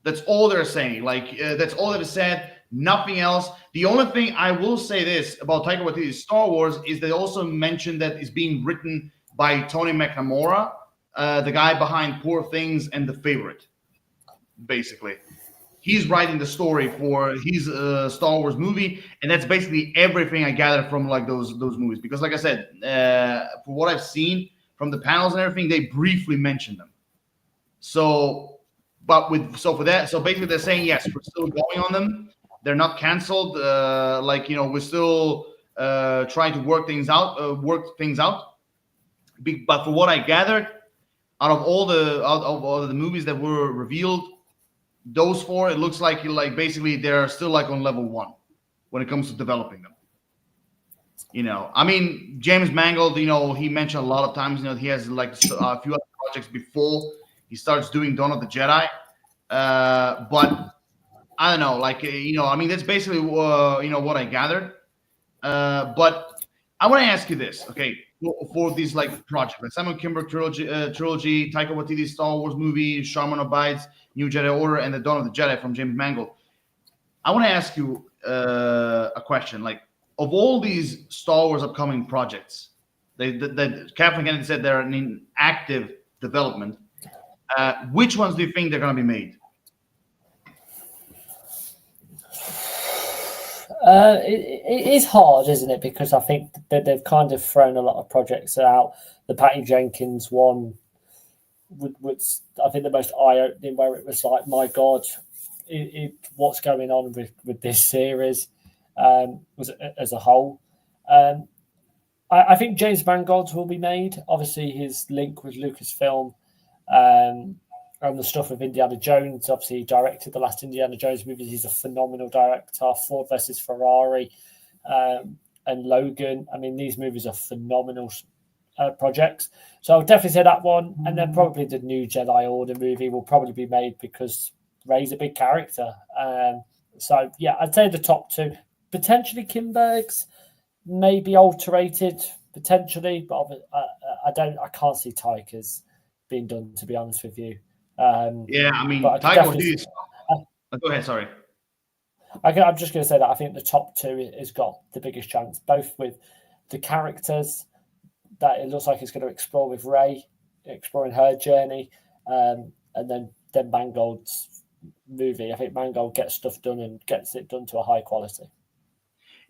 That's all they're saying. Like that's all they've said. Nothing else. The only thing I will say this about Taika Waititi's Star Wars is they also mentioned that it's being written by Tony McNamara, the guy behind Poor Things and The Favorite. Basically, he's writing the story for his Star Wars movie, and that's basically everything I gathered from like those movies. Because, like I said, for what I've seen from the panels and everything, they briefly mentioned them. So basically they're saying yes, we're still going on them. They're not canceled. We're still trying to work things out. But for what I gathered, out of all the movies that were revealed, those 4, it looks like basically they're still like on level 1 when it comes to developing them. I mean, James Mangold, he mentioned a lot of times, he has like a few other projects before he starts doing Dawn of the Jedi. But I don't know, I mean, that's basically, what I gathered. But I want to ask you this, okay, for these like projects, like Simon Kinberg trilogy, Taika Waititi's Star Wars movie, Sharman Abides, New Jedi Order, and the Dawn of the Jedi from James Mangold. I want to ask you a question. Like, of all these Star Wars upcoming projects, that Kathleen Kennedy said they're in active development. Which ones do you think they're going to be made? It is hard, isn't it? Because I think that they've kind of thrown a lot of projects out. The Patty Jenkins one was, I think, the most eye-opening, where it was like, my God, what's going on with this series? as a whole. I think James Mangold's will be made. Obviously, his link with Lucasfilm and the stuff with Indiana Jones. Obviously, he directed the last Indiana Jones movies. He's a phenomenal director. Ford versus Ferrari and Logan. I mean, these movies are phenomenal projects. So I'll definitely say that one. And then probably the new Jedi Order movie will probably be made because Rey's a big character. So, yeah, I'd say the top two. Potentially Kinberg's. Maybe alterated potentially, but I can't see Taika's being done, to be honest with you. Yeah, I mean, Taika Waititi's. Go ahead, sorry. I'm just going to say that I think the top two has got the biggest chance, both with the characters that it looks like it's going to explore with Rey, exploring her journey, and then Mangold's movie. I think Mangold gets stuff done and gets it done to a high quality.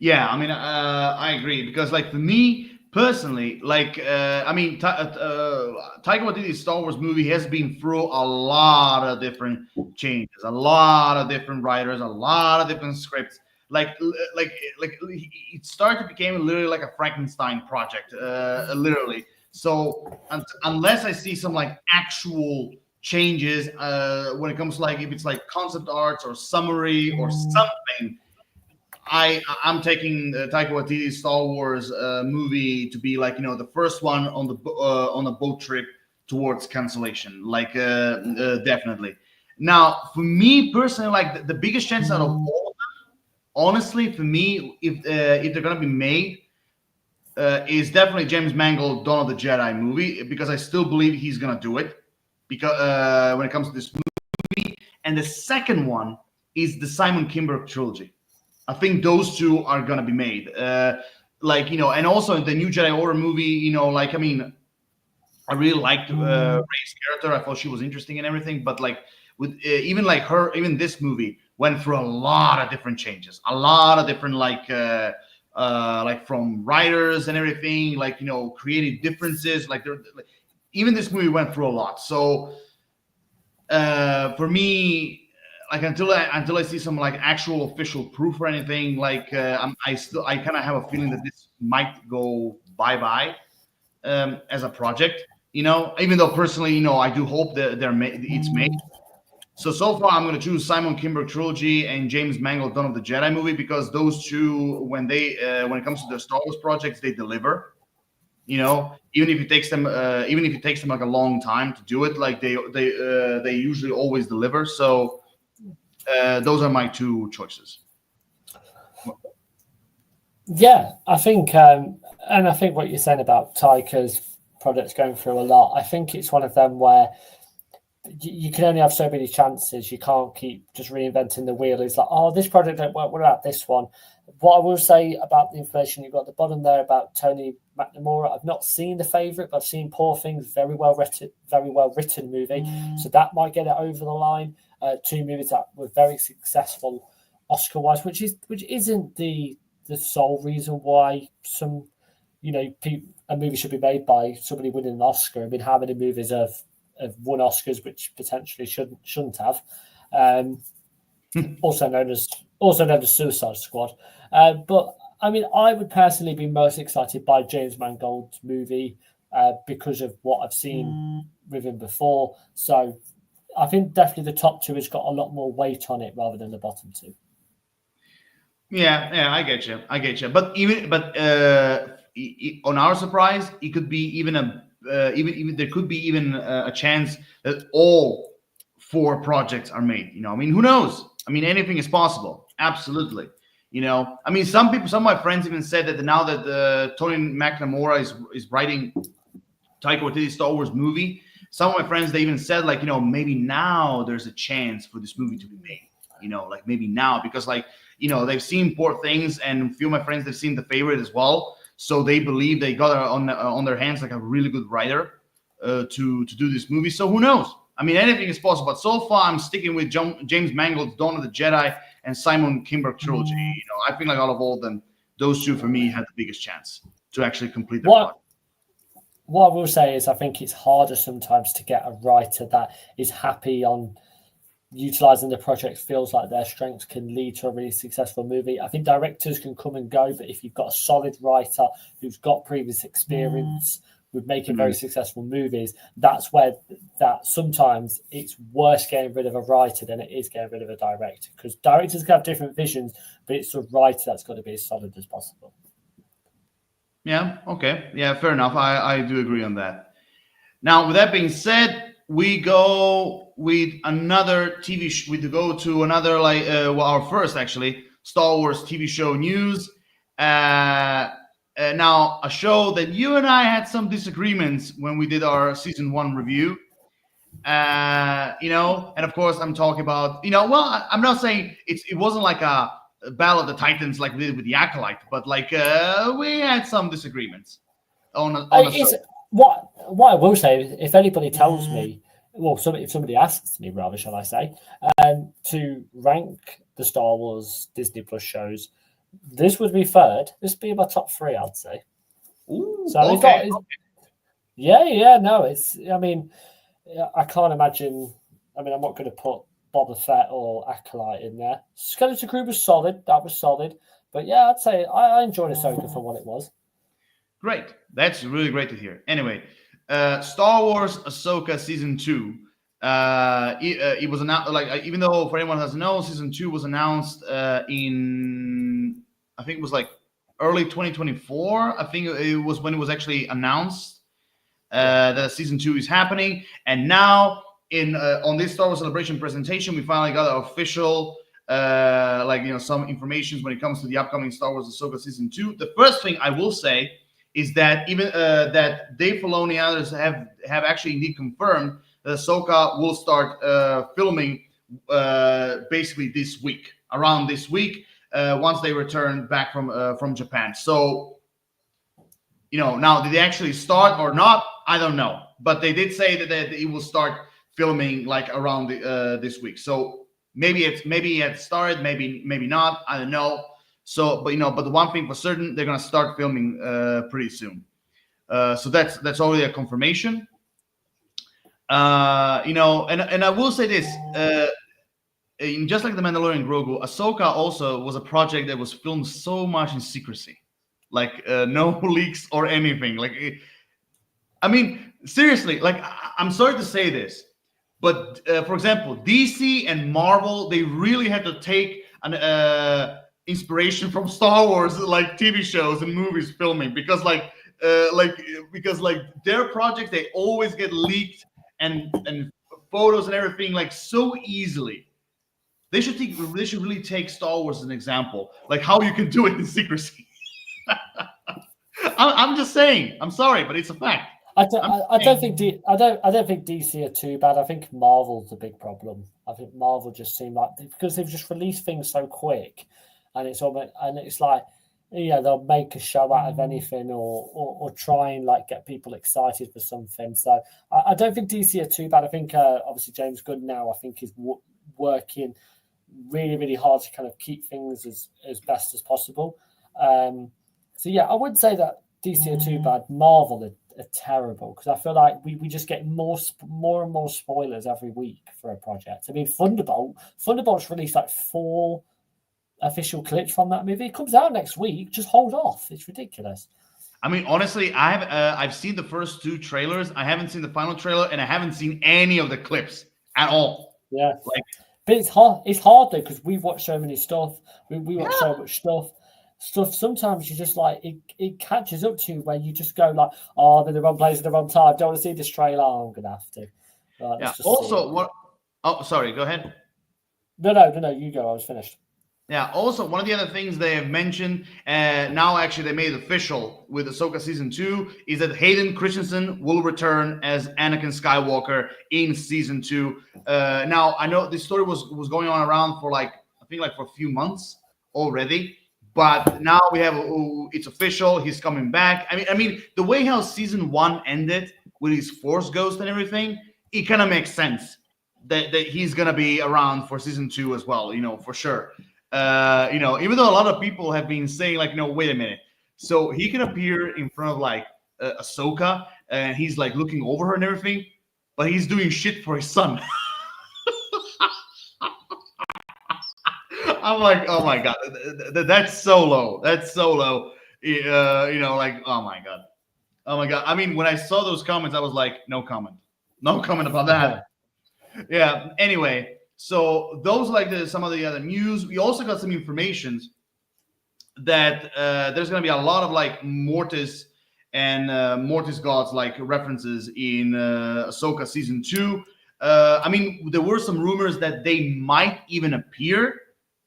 Yeah, I mean, I agree because, like, for me personally, like, I mean, Taika Waititi's Star Wars movie has been through a lot of different changes, a lot of different writers, a lot of different scripts. Like it started to become literally like a Frankenstein project, literally. So unless I see some like actual changes when it comes to like if it's like concept arts or summary or something. I'm taking Taika Waititi's Star Wars movie to be like the first one on a boat trip towards cancellation, like definitely. Now, for me personally, like the biggest chance out of all of them, honestly, for me, if they're gonna be made, is definitely James Mangold Dawn of the Jedi movie because I still believe he's gonna do it because when it comes to this movie, and the second one is the Simon Kinberg trilogy. I think those two are gonna be made. And also the new Jedi Order movie. Like I mean, I really liked Rey's character. I thought she was interesting and everything. But like with even like her, even this movie went through a lot of different changes, a lot of different like from writers and everything. Like creative differences. Even this movie went through a lot. So for me. Like until I see some like actual official proof or anything, like I kind of have a feeling that this might go bye as a project. Even though personally, I do hope that it's made. So far, I'm going to choose Simon Kinberg trilogy and James Mangold Dawn of the Jedi movie because those two, when it comes to their Star Wars projects, they deliver. Even if it takes them like a long time to do it, like they usually always deliver. So. Those are my two choices. Yeah, I think, and I think what you're saying about Taika's products going through a lot, I think it's one of them where you can only have so many chances. You can't keep just reinventing the wheel. It's like, oh, this project don't work. What about this one? What I will say about the information you've got at the bottom there about Tony McNamara, I've not seen The Favourite, but I've seen Poor Things, very well written movie. So that might get it over the line. Two movies that were very successful Oscar-wise, which isn't the sole reason why a movie should be made by somebody winning an Oscar. I mean, how many movies have won Oscars which potentially shouldn't have? Also known as Suicide Squad. But I mean, I would personally be most excited by James Mangold's movie because of what I've seen with him before. So I think definitely the top two has got a lot more weight on it rather than the bottom two. Yeah, I get you. But on our surprise, it could be even there could be even a chance that all 4 projects are made. I mean, who knows? I mean, anything is possible. Absolutely. I mean, some of my friends even said that now that Tony McNamara is writing Taika Waititi's Star Wars movie. Some of my friends, they even said, like, maybe now there's a chance for this movie to be made, like maybe now, because like, they've seen Poor Things and a few of my friends, they've seen The Favourite as well. So they believe they got on their hands like a really good writer to do this movie. So who knows? I mean, anything is possible. But so far, I'm sticking with James Mangold's Dawn of the Jedi and Simon Kinberg trilogy. I think like out of all of them, those two for me had the biggest chance to actually complete their project. What I will say is I think it's harder sometimes to get a writer that is happy on utilizing the project feels like their strengths can lead to a really successful movie. I think directors can come and go, but if you've got a solid writer who's got previous experience with making very successful movies, that's where that sometimes it's worse getting rid of a writer than it is getting rid of a director, because directors can have different visions, but it's the writer that's got to be as solid as possible. Yeah. Okay. Yeah. Fair enough. I do agree on that. Now, with that being said, we go with another TV. We go to another our first actually Star Wars TV show news. Now, a show that you and I had some disagreements when we did our season 1 review. And of course, I'm talking about Well, I'm not saying it wasn't like a Battle of the Titans like we did with the Acolyte, but we had some disagreements on a show. What I will say, if anybody tells me, if somebody asks me, rather, shall I say, to rank the Star Wars Disney Plus shows, this would be third. This would be my top 3, I'd say. Ooh, so okay. I mean, I can't imagine. I mean, I'm not going to put Boba Fett or Acolyte in there. Skeleton Crew was solid. That was solid. But yeah, I'd say I enjoyed Ahsoka for what it was. Great. That's really great to hear. Anyway, Star Wars Ahsoka season 2. It was announced, even though for anyone who doesn't know, season 2 was announced in, I think it was early 2024. I think it was when it was actually announced that season 2 is happening. And now on this Star Wars Celebration presentation, we finally got an official some information when it comes to the upcoming Star Wars Ahsoka season 2. The first thing I will say is that even that Dave Filoni and others have actually indeed confirmed that Ahsoka will start filming basically this week, around this week, once they return back from Japan. So, now did they actually start or not? I don't know, but they did say that it will start filming around this week. So maybe it started, maybe not. I don't know. So, but the one thing for certain, they're gonna start filming pretty soon. So that's already a confirmation. And I will say this: just like the Mandalorian and Grogu, Ahsoka also was a project that was filmed so much in secrecy, no leaks or anything. I mean, seriously, I'm sorry to say this, but for example, DC and Marvel, they really had to take an inspiration from Star Wars, TV shows and movies filming, because their projects, they always get leaked and photos and everything so easily. They should really take Star Wars as an example, how you can do it in secrecy. I'm just saying. I'm sorry, but it's a fact. I don't think DC are too bad. I think Marvel's the big problem. I think Marvel just seem because they've just released things so quick, and it's they'll make a show out of anything or try and get people excited for something. So I don't think DC are too bad. I think obviously James Gunn now I think is working really, really hard to kind of keep things as best as possible. So yeah, I wouldn't say that DC are too bad. Marvel are terrible, because I feel like we just get more and more spoilers every week for a project. I mean, Thunderbolt's released 4 official clips from that movie. It comes out next week. Just hold off. It's ridiculous. I mean, honestly, I've seen the first 2 trailers. I haven't seen the final trailer, and I haven't seen any of the clips at all. Yeah, but it's hard. It's hard though, because we watch so many stuff. We watch so much stuff. Sometimes you just it catches up to you where you just go I'm in the wrong place at the wrong time. Don't want to see this trailer. I'm gonna have to. Yeah. Also, what? Oh, sorry. Go ahead. No. You go. I was finished. Yeah. Also, one of the other things they have mentioned, now actually they made it official with Ahsoka season 2, is that Hayden Christensen will return as Anakin Skywalker in season 2. Now I know this story was going on around for I think for a few months already. But now we have it's official. He's coming back. I mean, the way how season 1 ended with his Force Ghost and everything, it kind of makes sense that he's gonna be around for season 2 as well. For sure. Even though a lot of people have been saying wait a minute, so he can appear in front of Ahsoka and he's looking over her and everything, but he's doing shit for his son. I'm like, oh my god, that's so low. That's so low. Like, oh my god, oh my god. I mean, when I saw those comments, I was like, no comment, no comment about that. Yeah. Anyway, so those are like some of the other news. We also got some information that there's going to be a lot of like Mortis and Mortis gods like references in Ahsoka season 2. I mean, there were some rumors that they might even appear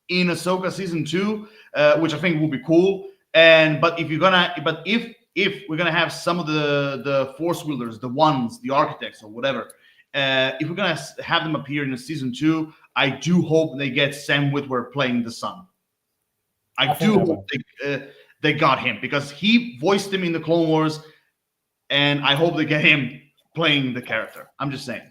in Ahsoka season 2, which I think will be cool. But if we're gonna have some of the Force wielders, the ones, the architects or whatever, if we're gonna have them appear in a season 2, I do hope they get Sam Witwer playing the Sun. I do hope they got him because he voiced him in the Clone Wars, and I hope they get him playing the character. I'm just saying,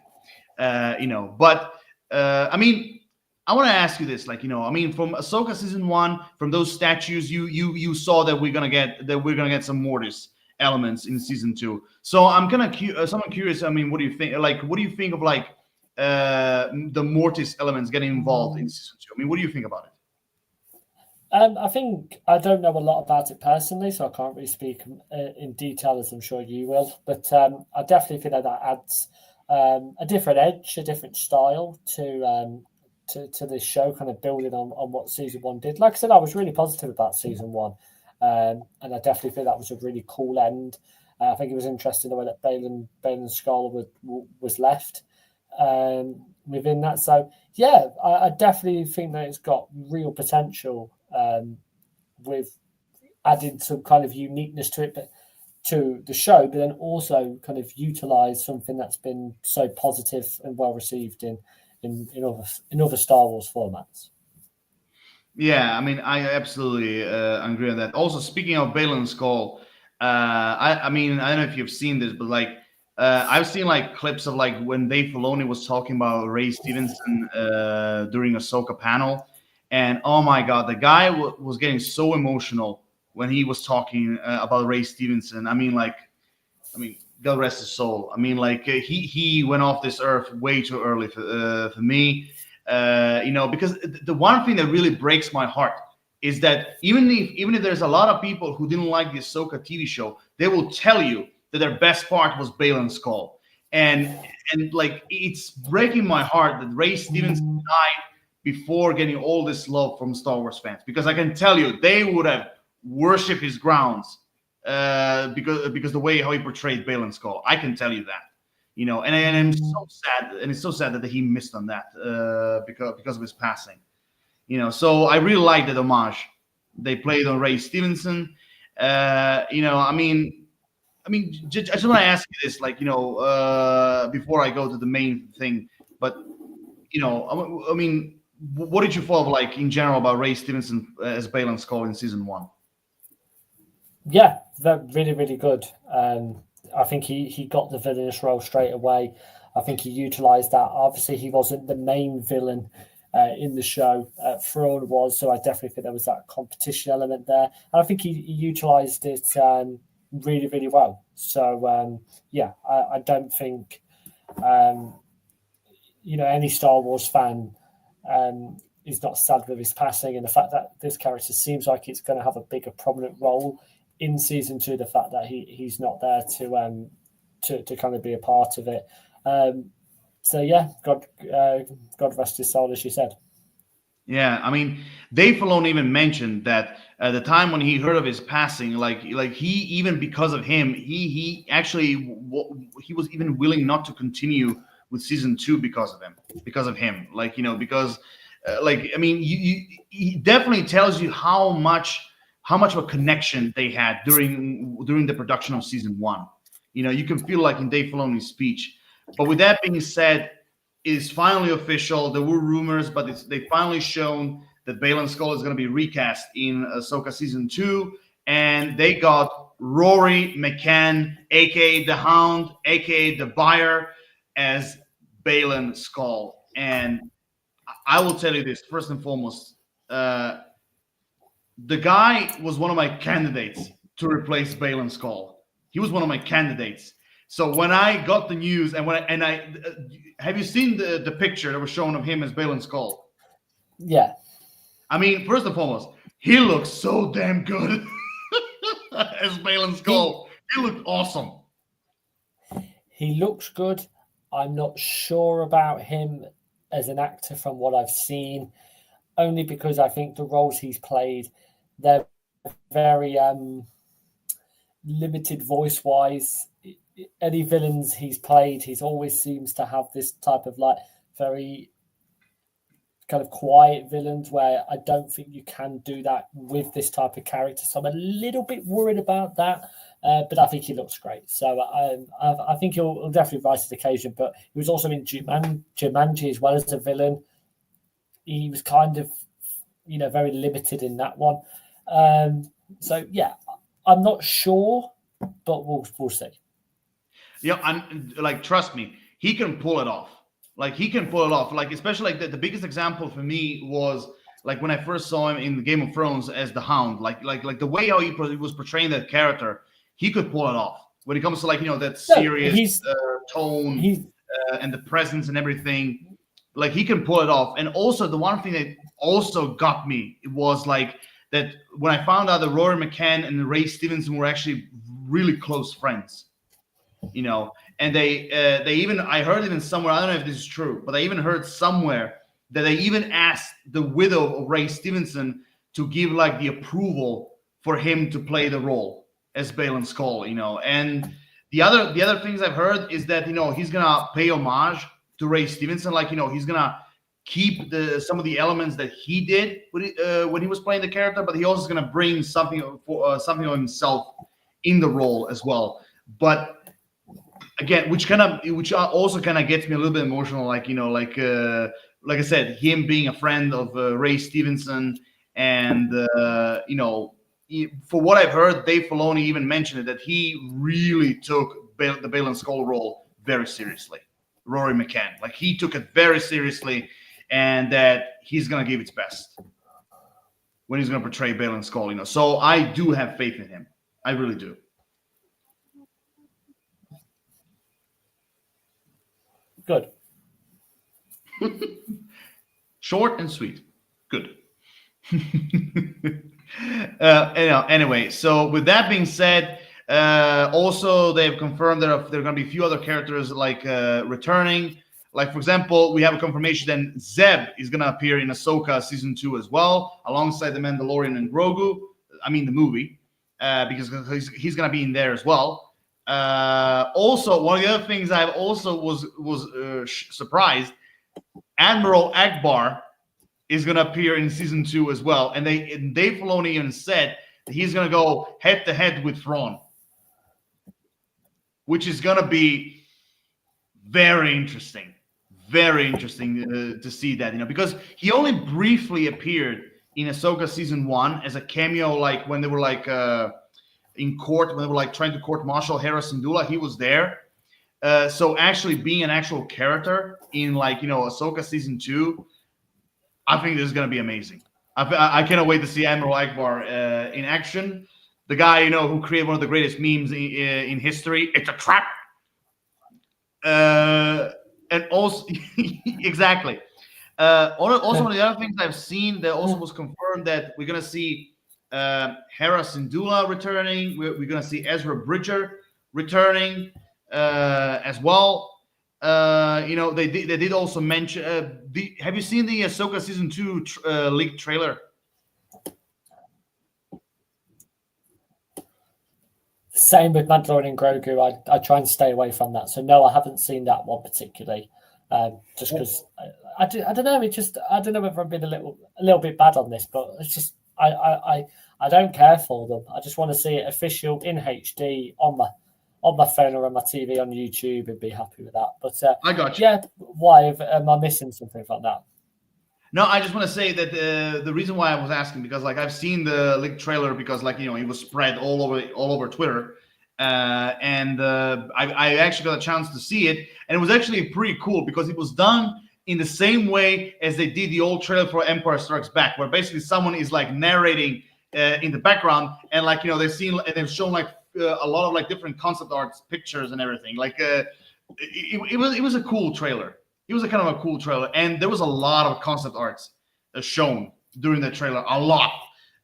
But I mean, I want to ask you this, like, I mean, from Ahsoka season 1, from those statues, you saw that we're gonna get some Mortis elements in season 2. So I'm someone curious. I mean, what do you think? Like, what do you think of like the Mortis elements getting involved in season 2? I mean, what do you think about it? I think I don't know a lot about it personally, so I can't really speak in detail, as I'm sure you will. But I definitely think that adds a different edge, a different style to this show, kind of building on what season 1 did. Like I said, I was really positive about season 1, and I definitely think that was a really cool end. I think it was interesting the way that Baylan Skoll was left within that. So yeah, I definitely think that it's got real potential. With adding some kind of uniqueness to it, but to the show, but then also kind of utilize something that's been so positive and well received in other Star Wars formats. Yeah, I mean, I absolutely agree on that. Also, speaking of Baylan Skoll, I mean, I don't know if you've seen this, but like, I've seen like clips of like when Dave Filoni was talking about Ray Stevenson during Ahsoka panel. And oh my God, the guy was getting so emotional when he was talking about Ray Stevenson. I mean, God rest his soul. I mean, like he went off this earth way too early for me. Because the one thing that really breaks my heart is that even if there's a lot of people who didn't like the Ahsoka TV show, they will tell you that their best part was Baylan Skoll. And like it's breaking my heart that Ray Stevenson died before getting all this love from Star Wars fans, because I can tell you they would have worshipped his grounds because the way how he portrayed Baylan Skoll. I can tell you that, and I'm so sad, and it's so sad that he missed on that because of his passing, So I really like that homage they played on Ray Stevenson. I mean, I just want to ask you this, like, before I go to the main thing, but I mean, what did you thought of, like, in general about Ray Stevenson as Baylan Skoll in season 1? Yeah, really, really good. I think he got the villainous role straight away. I think he utilized that. Obviously, he wasn't the main villain in the show. Thrawn was, so I definitely think there was that competition element there. And I think he utilized it really, really well. So, I don't think, any Star Wars fan is not sad with his passing, and the fact that this character seems like it's going to have a bigger prominent role in season 2, the fact that he's not there to kind of be a part of it. So yeah, God rest his soul, as you said. Yeah, I mean, Dave Filoni even mentioned that at the time when he heard of his passing, like he, even because of him, he actually he was even willing not to continue with season 2 because of him, like, because I mean, he definitely tells you how much of a connection they had during the production of season 1. You can feel like in Dave Filoni's speech. But with that being said, it is finally official. There were rumors, but they finally shown that Baylan Skoll is going to be recast in Ahsoka season 2, and they got Rory McCann, aka the Hound, aka the Buyer, as Baylan Skoll. And I will tell you this first and foremost: the guy was one of my candidates to replace Baylan Skoll. He was one of my candidates. So when I got the news, and have you seen the picture that was shown of him as Baylan Skoll? Yeah. I mean, first and foremost, he looks so damn good as Balin Skull. He looked awesome. He looks good. I'm not sure about him as an actor from what I've seen, only because I think the roles he's played, they're very limited voice-wise. Any villains he's played, he's always seems to have this type of like very kind of quiet villains where I don't think you can do that with this type of character. So I'm a little bit worried about that. But I think he looks great. So I think he'll definitely rise to the occasion. But he was also in Jumanji as well as a villain. He was kind of, very limited in that one. So yeah, I'm not sure, but we'll see. Yeah, and like trust me, he can pull it off. Like he can pull it off. Like especially like the biggest example for me was like when I first saw him in the Game of Thrones as the Hound. Like the way how he was portraying that character, he could pull it off. When it comes to like that serious tone and the presence and everything, like he can pull it off. And also the one thing that also got me was like that when I found out that Rory McCann and Ray Stevenson were actually really close friends. And they even, I heard even somewhere, I don't know if this is true, but I even heard somewhere that they even asked the widow of Ray Stevenson to give like the approval for him to play the role as Balin Skull, And the other things I've heard is that he's gonna pay homage to Ray Stevenson, like he's gonna keep some of the elements that he did when he was playing the character, but he also is gonna bring something of himself in the role as well. But again, which also kind of gets me a little bit emotional, like like I said, him being a friend of Ray Stevenson, and for what I've heard, Dave Filoni even mentioned it, that he really took the Balin Skull role very seriously. Rory McCann, like he took it very seriously, and that he's gonna give its best when he's gonna portray Balin Skull. So I do have faith in him. I really do. Good. Short and sweet. Good. Anyway, so with that being said, also they've confirmed that there are going to be a few other characters like returning. Like, for example, we have a confirmation that Zeb is going to appear in Ahsoka season 2 as well, alongside the Mandalorian and Grogu. I mean, the movie, because he's going to be in there as well. Also, one of the other things I also was surprised, Admiral Akbar is going to appear in season 2 as well, and Dave Filoni even said that he's going to go head to head with Thrawn, which is going to be very interesting to see that, because he only briefly appeared in Ahsoka season 1 as a cameo, like when they were like in court, when they were like trying to court martial Hera Syndulla. He was there. So actually being an actual character in Ahsoka season 2, I think this is going to be amazing. I cannot wait to see Admiral Akbar in action. The guy, who created one of the greatest memes in history. It's a trap. And also, exactly. Also, one of the other things I've seen that also was confirmed that we're going to see Hera Syndulla returning. We're going to see Ezra Bridger returning as well. They did also mention. Have you seen the Ahsoka season 2 leaked trailer? Same with Mandalorian and Grogu. I try and stay away from that. So no, I haven't seen that one particularly. Just because I don't know. I don't know whether I've been a little bit bad on this, but it's just I don't care for them. I just want to see it official in HD on my phone or on my TV on YouTube and be happy with that. But I got you. Yeah, why am I missing something like that? No, I just want to say that the reason why I was asking, because like I've seen the leaked trailer, because like it was spread all over Twitter, and I actually got a chance to see it, and it was actually pretty cool because it was done in the same way as they did the old trailer for Empire Strikes Back, where basically someone is like narrating in the background, and like they've shown like a lot of like different concept art pictures and everything. Like it was a cool trailer. It was a kind of a cool trailer, and there was a lot of concept arts shown during the trailer a lot.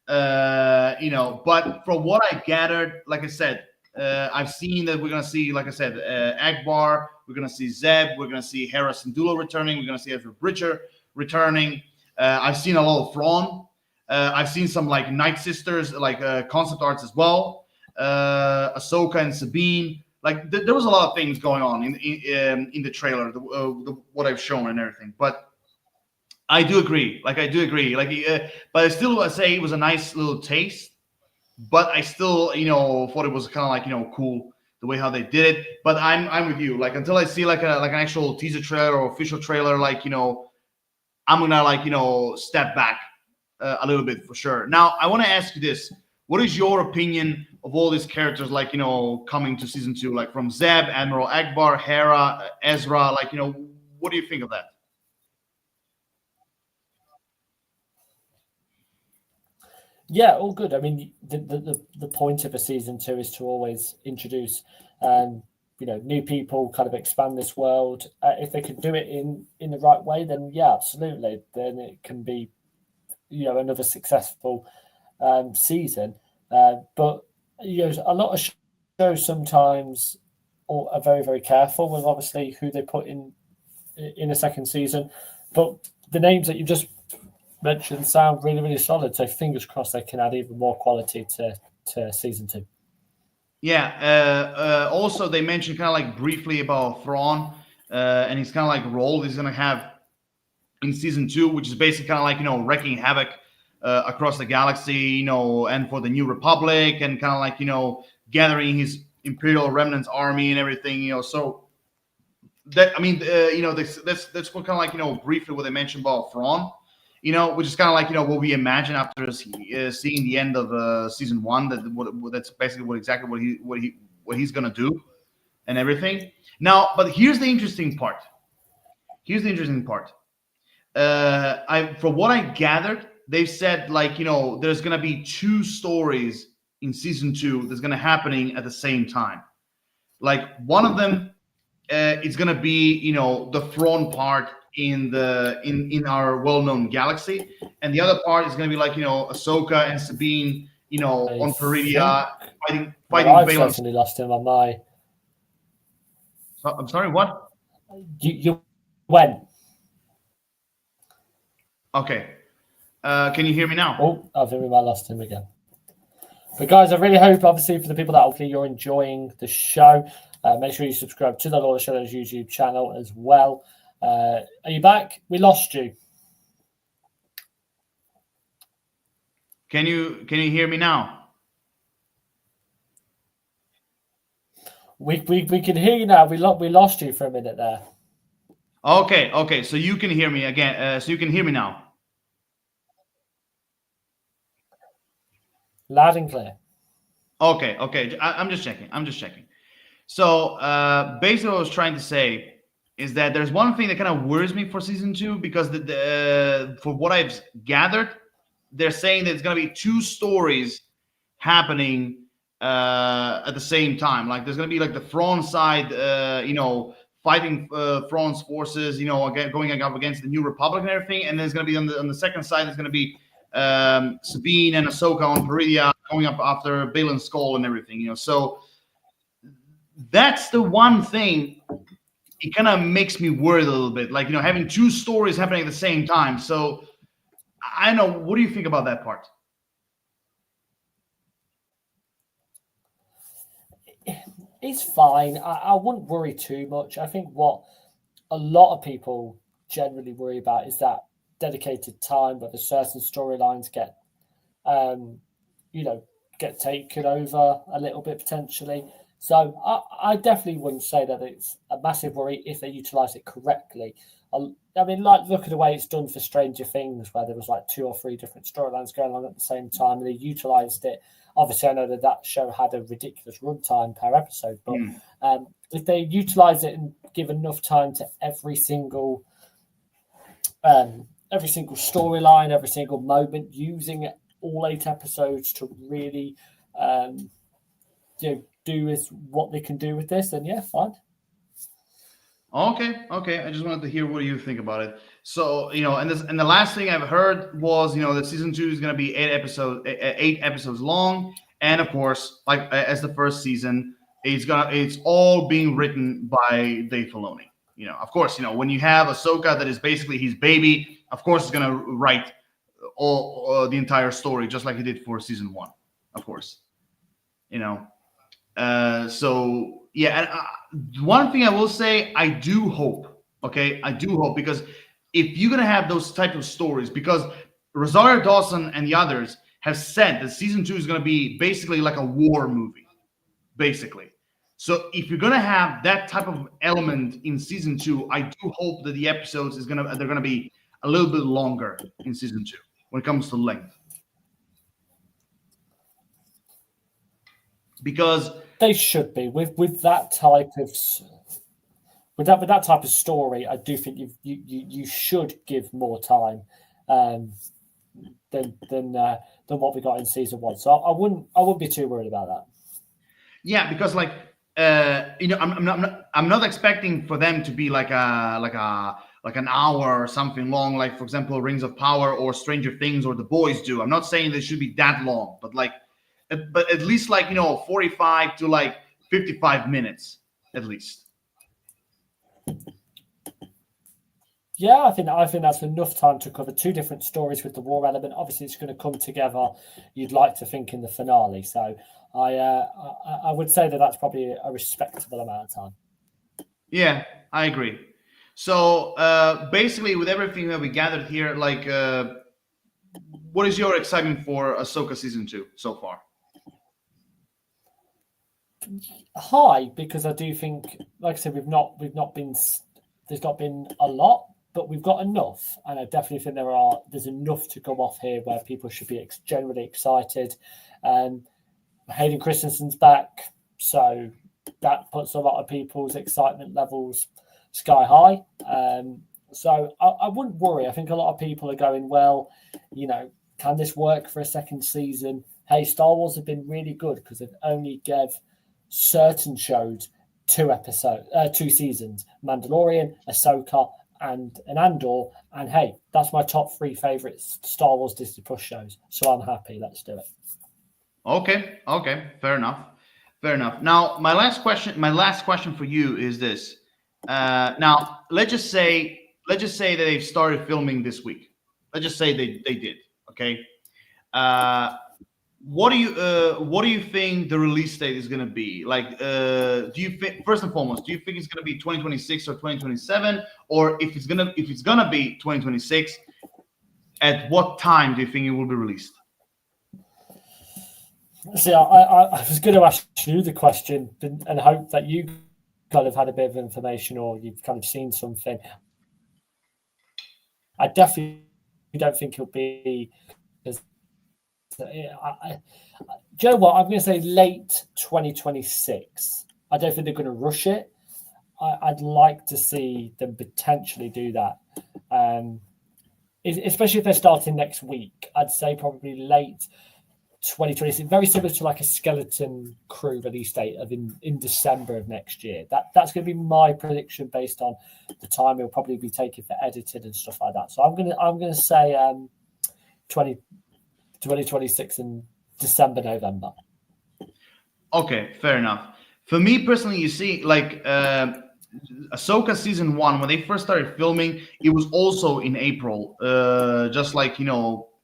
But from what I gathered, like I said, I've seen that we're gonna see, like I said, Akbar. We're gonna see Zeb. We're gonna see Hera Syndulla returning. We're gonna see Ezra Bridger returning. I've seen a lot of Thrawn. I've seen some like Night Sisters, like concept arts as well. Ahsoka and Sabine. Like there was a lot of things going on in the trailer, what I've shown and everything. But I do agree. Like I do agree. But I still say it was a nice little taste. But I still, thought it was kind of like, cool the way how they did it. But I'm with you. Like until I see like an actual teaser trailer or official trailer, like I'm gonna like step back a little bit for sure. Now I want to ask you this: what is your opinion of all these characters, like coming to season 2, like from Zeb, Admiral Akbar, Hera, Ezra? Like what do you think of that? Yeah, all good. I mean, the point of a season 2 is to always introduce, new people, kind of expand this world. If they can do it in the right way, then yeah, absolutely. Then it can be, another successful season. But a lot of shows sometimes are very, very careful with obviously who they put in a second season. But the names that you just mentioned sound really, really solid. So fingers crossed they can add even more quality to season 2. Yeah. Also, they mentioned kind of like briefly about Thrawn and his kind of like role he's gonna have in season 2, which is basically kind of like wrecking havoc across the galaxy, and for the New Republic, and kind of like gathering his Imperial Remnants army and everything. So that I mean, that's what kind of like briefly what they mentioned about Thrawn. Which is kind of like what we imagine after seeing the end of season 1. That's basically what he's gonna do and everything. Now, but here's the interesting part. From what I gathered, they've said like there's gonna be 2 stories in season 2 that's gonna happening at the same time. Like one of them it's gonna be the Thrawn part in our well-known galaxy, and the other part is gonna be like Ahsoka and Sabine on Peridia fighting I've Balin. certainly lost him on my. I'm sorry, what? You when? Okay, can you hear me now? Oh, I think we might have lost him again. But guys, I really hope, obviously, for the people that hopefully you're enjoying the show, make sure you subscribe to the Lord of Shadows YouTube channel as well. Are you back? We lost you. Can you hear me now? We can hear you now. We lost you for a minute there. Okay. So you can hear me again. So you can hear me now. Loud and clear. Okay. I'm just checking. So basically, what I was trying to say is that there's one thing that kind of worries me for season 2, because for what I've gathered, they're saying that it's going to be 2 stories happening at the same time. Like there's going to be like the Thrawn side, fighting Thrawn's forces, going up against the New Republic and everything, and there's going to be on the second side, there's going to be Sabine and Ahsoka on Peridia going up after Balin's skull and everything. So that's the one thing. It kind of makes me worried a little bit, like having 2 stories happening at the same time. So I know. What do you think about that part? It's fine. I wouldn't worry too much. I think what a lot of people generally worry about is that dedicated time, whether certain storylines get taken over a little bit potentially. So I definitely wouldn't say that it's a massive worry if they utilize it correctly. I mean, like, look at the way it's done for Stranger Things, where there was like 2 or 3 different storylines going on at the same time, and they utilized it. Obviously, I know that show had a ridiculous runtime per episode, but if they utilize it and give enough time to every single storyline, every single moment, using all 8 episodes to really do with what they can do with this, then yeah, fine. Okay, okay. I just wanted to hear what you think about it. So, and the last thing I've heard was, that season two is going to be 8 episodes long, and of course, like as the first season, it's all being written by Dave Filoni. Of course, when you have Ahsoka that is basically his baby, of course, it's going to write all the entire story just like he did for season one. Of course, you know. So yeah, and one thing I will say, I do hope. Okay, I do hope because if you're gonna have those type of stories, because Rosario Dawson and the others have said that season two is gonna be basically like a war movie, basically. So if you're gonna have that type of element in season two, I do hope that the episodes they're gonna be a little bit longer in season two when it comes to length, because They should be with that type of with that type of story. I do think you should give more time um, than what we got in season one. So I wouldn't be too worried about that. yeah, because like I'm not expecting for them to be like an hour or something long, like for example Rings of Power or Stranger Things or The Boys do. I'm not saying they should be that long, but but at least 45 to 55 minutes at least. Yeah, I think that's enough time to cover two different stories with the war element. Obviously, it's going to come together. You'd like to think in the finale. So I would say that that's probably a respectable amount of time. Yeah, I agree. So basically, with everything that we gathered here, what is your excitement for Ahsoka season two so far? High, because I do think, like I said, we've not been there's not been a lot, but we've got enough, and I definitely think there's enough to go off here where people should be generally excited. Hayden Christensen's back, so that puts a lot of people's excitement levels sky high. So I wouldn't worry. I think a lot of people are going, well, can this work for a second season? Hey, Star Wars have been really good because they've only gave certain shows 2 seasons: Mandalorian, Ahsoka, and an Andor. And hey, that's my top 3 favorite Star Wars Disney Plus shows. So I'm happy. Let's do it. Okay, okay, fair enough, fair enough. Now, my last question for you is this. Now, let's just say that they've started filming this week. Let's just say they did. Okay. Uh, what do you think the release date is going to be? Do you think, first and foremost, do you think it's going to be 2026 or 2027, or if it's gonna be 2026, at what time do you think it will be released? See, I was going to ask you the question and hope that you kind of had a bit of information or you've kind of seen something. I definitely don't think it'll be. Do you know what? I'm going to say late 2026. I don't think they're going to rush it. I'd like to see them potentially do that. Especially if they're starting next week. I'd say probably late 2026, very similar to like a Skeleton Crew release date of in December of next year. That's going to be my prediction based on the time it'll probably be taken for editing and stuff like that. So I'm gonna say 2026 in December, November. Okay, fair enough. For me personally, you see, Ahsoka season one, when they first started filming, it was also in April, just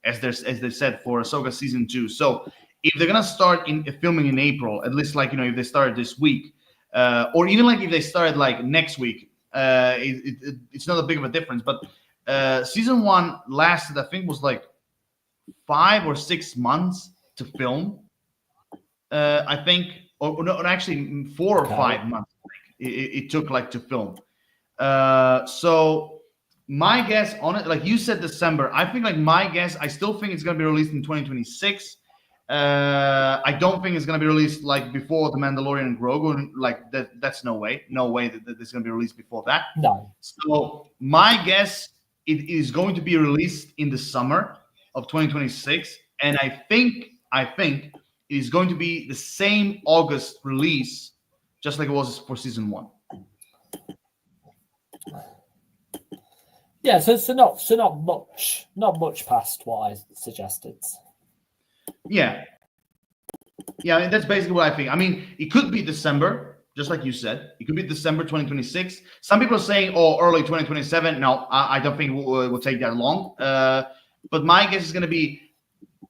as they said for Ahsoka season two. So if they're gonna start in filming in April, at least if they started this week, or even if they started next week, it's not a big of a difference. But season one lasted, I think, was 5 or 6 months to film. I think, or no, actually 4 or 5 months. It took to film. So my guess on it, like you said, December. I think my guess, I still think it's gonna be released in 2026. I don't think it's gonna be released before the Mandalorian and Grogu. That's no way that it's gonna be released before that. No. So my guess, it is going to be released in the summer of 2026, and I think it is going to be the same August release, just like it was for season one. Yeah, so not much past what I suggested. Yeah, I mean, that's basically what I think. I mean, it could be December, just like you said. It could be December 2026. Some people are saying, oh, early 2027. No, I don't think it will take that long. But my guess is going to be,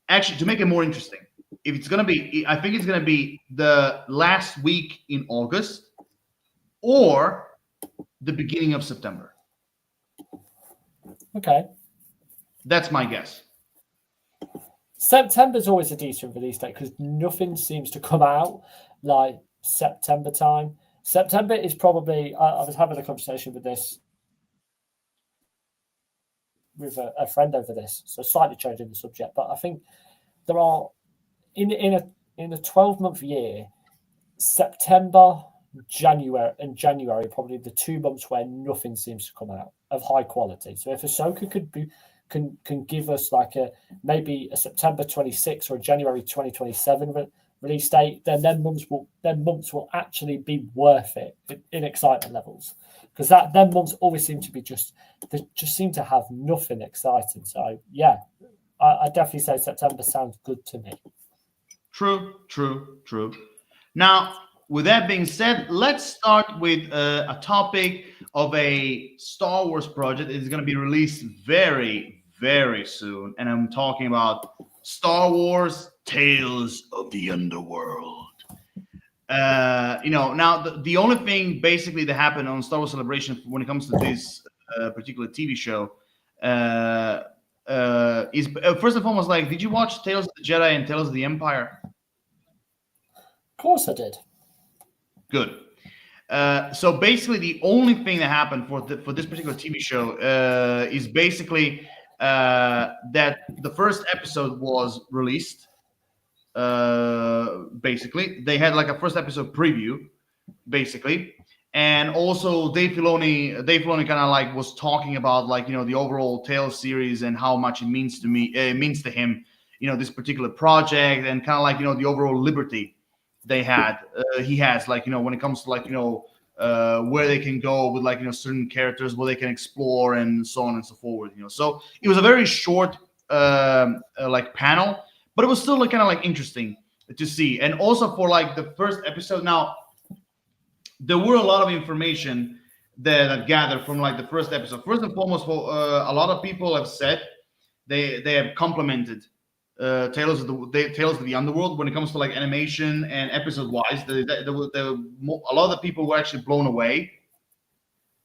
actually, to make it more interesting, if it's going to be, I think it's going to be the last week in August or the beginning of September. Okay. That's my guess. September's always a decent release date because nothing seems to come out like September time. September is probably. I was having a conversation with a friend over this, so slightly changing the subject. But I think there are in a 12-month year, September, January probably the 2 months where nothing seems to come out of high quality. So if Ahsoka can give us like maybe a September 26th or a January 2027 release date, then months will actually be worth it in excitement levels, because them months always seem to be they just seem to have nothing exciting. So yeah, I definitely say September sounds good to me. True. Now, with that being said, let's start with a topic of a Star Wars project. It's going to be released very, very soon. And I'm talking about Star Wars Tales of the Underworld. Now the only thing basically that happened on Star Wars Celebration when it comes to this particular TV show is first and foremost, like, did you watch Tales of the Jedi and Tales of the Empire? Of course I did. Good. So basically, the only thing that happened for this particular TV show is basically that the first episode was released. Basically, they had like a first episode preview, basically, and also Dave Filoni kind of like was talking about, like, the overall Tales series and how much it means to me, it means to him, this particular project, and kind of like the overall liberty he has, like, when it comes to, like, where they can go with, like, certain characters, where they can explore, and so on and so forth. So it was a very short like panel, but it was still like kind of like interesting to see. And also for like the first episode, now there were a lot of information that I gathered from like the first episode. First and foremost, for a lot of people have said they have complimented Tales of the Underworld when it comes to like animation and episode wise. A lot of the people were actually blown away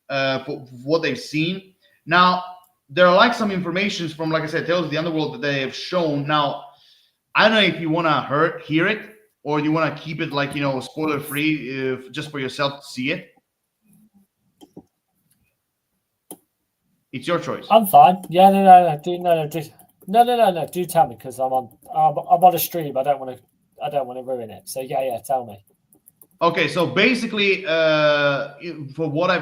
for what they've seen. Now there are like some informations from, like I said, Tales of the Underworld that they have shown. Now I don't know if you want to hear it, or you want to keep it like, spoiler free, just for yourself to see it. It's your choice. I'm fine. Yeah, no. Do tell me, because I'm on a stream. I don't want to ruin it. So yeah, tell me. Okay, so basically, from what I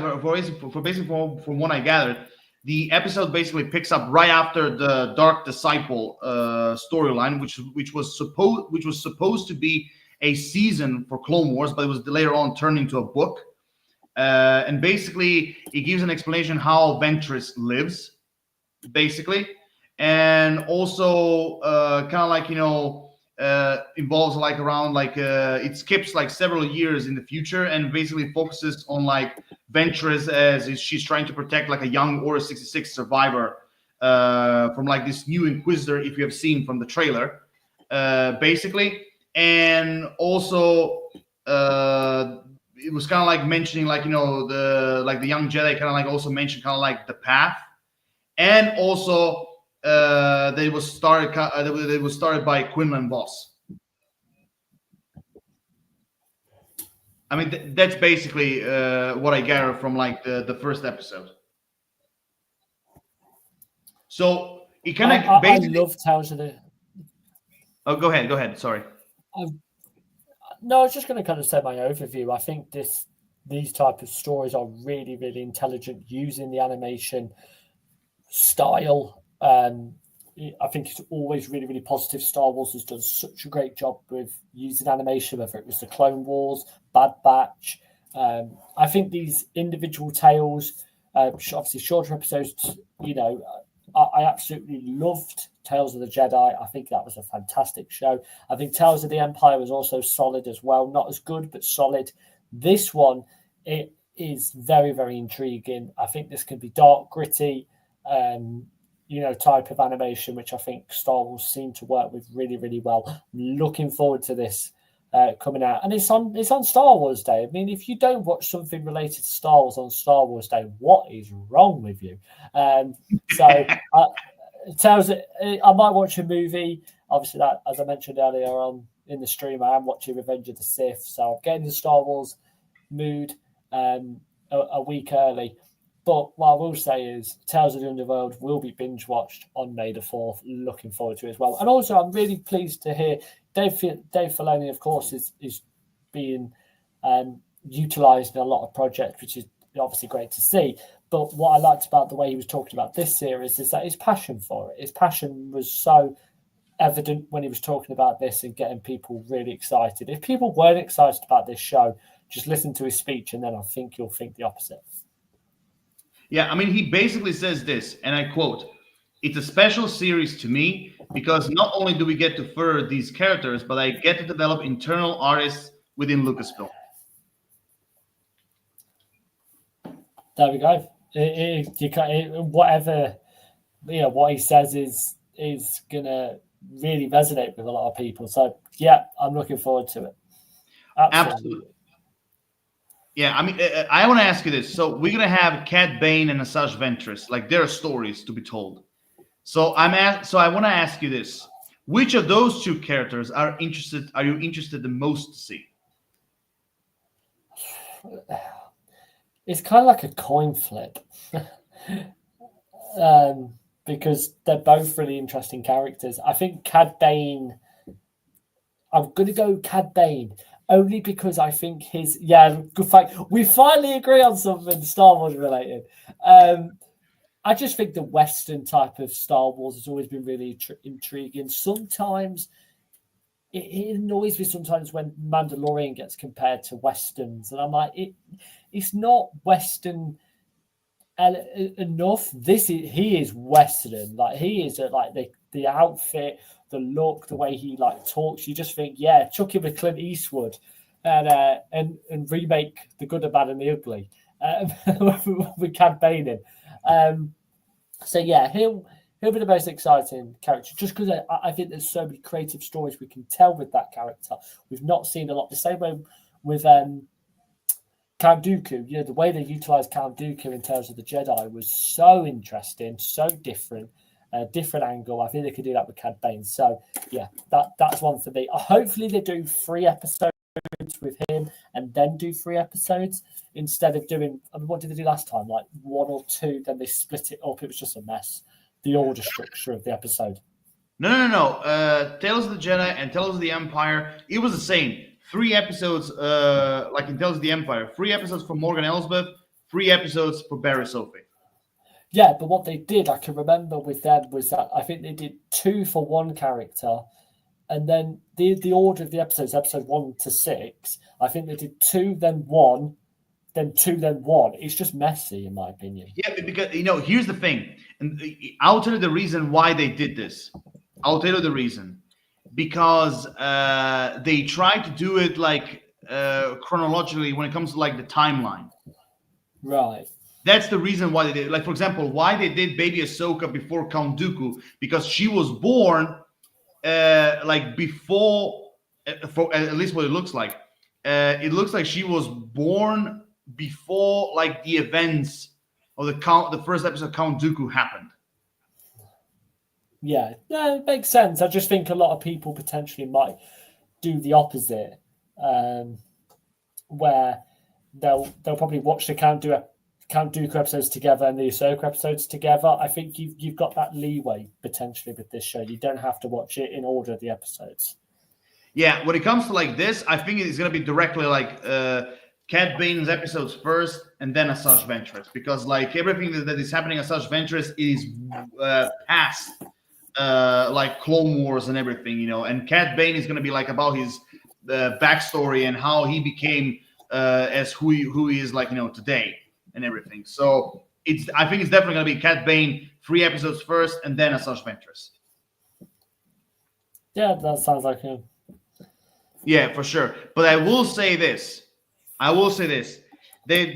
gathered, the episode basically picks up right after the Dark Disciple storyline, which was supposed to be a season for Clone Wars, but it was later on turned into a book. And basically, it gives an explanation how Ventress lives, basically, and also kind of like involves like around like it skips like several years in the future and basically focuses on like Ventress as she's trying to protect like a young Order 66 survivor from like this new Inquisitor, if you have seen from the trailer, basically. And also it was kind of like mentioning like the young Jedi kind of like also mentioned kind of like the path, and also they was started by Quinlan Voss. I mean, that's basically what I gather from like the first episode. So it kind of basically. I love Tales of the. Oh, go ahead. Sorry. No, I was just going to kind of say my overview. I think these type of stories are really, really intelligent using the animation style. I think it's always really, really positive. Star Wars has done such a great job with using animation, whether it was the Clone Wars, Bad Batch. I think these individual tales Obviously, shorter episodes. I absolutely loved Tales of the Jedi. I think that was a fantastic show. I think Tales of the Empire was also solid as well. Not as good, but solid. This one, it is very, very intriguing. I think this can be dark, gritty, type of animation, which I think Star Wars seem to work with really, really well. I'm looking forward to this coming out, and it's on Star Wars Day. I mean, if you don't watch something related to Star Wars on Star Wars Day, what is wrong with you? Tells it. I might watch a movie. Obviously, that, as I mentioned earlier on in the stream, I am watching Revenge of the Sith, so I'm getting the Star Wars mood a week early. But what I will say is Tales of the Underworld will be binge watched on May the 4th. Looking forward to it as well. And also, I'm really pleased to hear Dave Filoni, of course, is being utilised in a lot of projects, which is obviously great to see. But what I liked about the way he was talking about this series is that his passion for it. His passion was so evident when he was talking about this and getting people really excited. If people weren't excited about this show, just listen to his speech and then I think you'll think the opposite. Yeah, I mean, he basically says this, and I quote, "It's a special series to me because not only do we get to further these characters, but I get to develop internal artists within Lucasfilm." There we go. Whatever, what he says is gonna really resonate with a lot of people. So yeah, I'm looking forward to it. Absolutely. Yeah, I mean, I want to ask you this. So we're gonna have Cad Bane and Asajj Ventress. Like, there are stories to be told. So I want to ask you this: which of those two characters are you interested the most to see? It's kind of like a coin flip, because they're both really interesting characters. I think Cad Bane. I'm gonna go Cad Bane. Only because I think good fight. We finally agree on something Star Wars related. I just think the Western type of Star Wars has always been really intriguing. Sometimes it annoys me sometimes when Mandalorian gets compared to Westerns, and I'm like, it's not Western enough. He is Western. Like, he is like the outfit, the look, the way he like talks. You just think, yeah, chuck him with Clint Eastwood, and remake The Good, the Bad, and the Ugly with Cad Bane in. So yeah, he'll be the most exciting character, just because I think there's so many creative stories we can tell with that character. We've not seen a lot. The same way with Count Dooku. The way they utilized Count Dooku in Tales of the Jedi was so interesting, so different. Different angle. I think they could do that with Cad Bane. So yeah, that's one for me. Hopefully they do 3 episodes with him and then do 3 episodes instead of doing. I mean, what did they do last time? Like 1 or 2. Then they split it up. It was just a mess. The order structure of the episode. No. Tales of the Jedi and Tales of the Empire. It was the same. 3 episodes, like in Tales of the Empire. 3 episodes for Morgan Elsbeth. 3 episodes for Barry Sophie. Yeah, but what they did, I can remember with them, was that I think they did 2 for one character, and then the order of the episodes, episode 1 to 6, I think they did 2, then 1, then 2, then 1. It's just messy, in my opinion. Yeah, because here's the thing, and I'll tell you the reason why they did this. I'll tell you the reason, because they tried to do it like chronologically when it comes to like the timeline. Right. That's the reason why they did it. Like, for example, why they did baby Ahsoka before Count Dooku, because she was born like before, for at least what it looks like. It looks like she was born before like the events of the first episode of Count Dooku happened. Yeah, it makes sense. I just think a lot of people potentially might do the opposite, where they'll probably watch the Count Dooku episodes together and the Ahsoka episodes together. I think you've got that leeway potentially with this show. You don't have to watch it in order of the episodes. Yeah, when it comes to like this, I think it's going to be directly like Cad Bane's episodes first and then Asajj Ventress, because like everything that is happening Asajj Ventress is past like Clone Wars and everything, and Cad Bane is going to be like about his backstory and how he became as who he is like today and everything. So I think it's definitely going to be Cat Bane 3 episodes first, and then Asajj Ventress. Yeah, that sounds like him. Yeah, for sure. But I will say this. They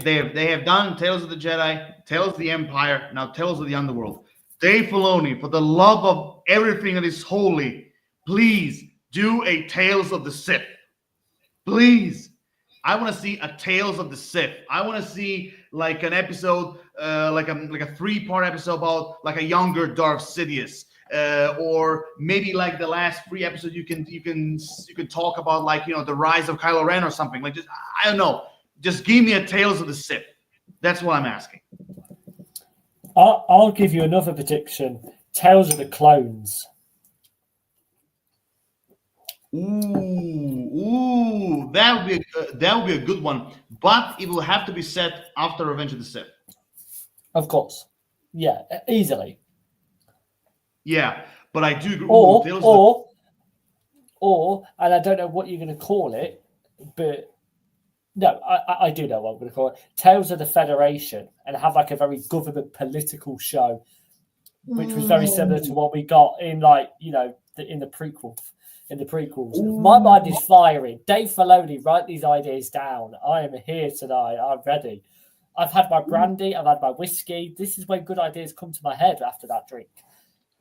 have done Tales of the Jedi, Tales of the Empire, now Tales of the Underworld. Dave Filoni, for the love of everything that is holy, please do a Tales of the Sith. Please. I want to see a Tales of the Sith. I want to see like an episode, like a 3-part episode about like a younger Darth Sidious, or maybe like the last 3 episodes you can talk about like the rise of Kylo Ren or something. Like just I don't know. Just give me a Tales of the Sith. That's what I'm asking. I'll give you another prediction. Tales of the Clones. Ooh, that would be a good one, but it will have to be set after Revenge of the Sith. Of course, yeah, easily. Yeah, but I do agree. Or, and I don't know what you're going to call it, but no, I do know what I'm going to call it. Tales of the Federation, and have like a very government political show, which was very similar to what we got in in the prequels. My mind is firing. Dave Filoni, write these ideas down. I am here tonight. I'm ready. I've had my brandy. I've had my whiskey. This is when good ideas come to my head after that drink.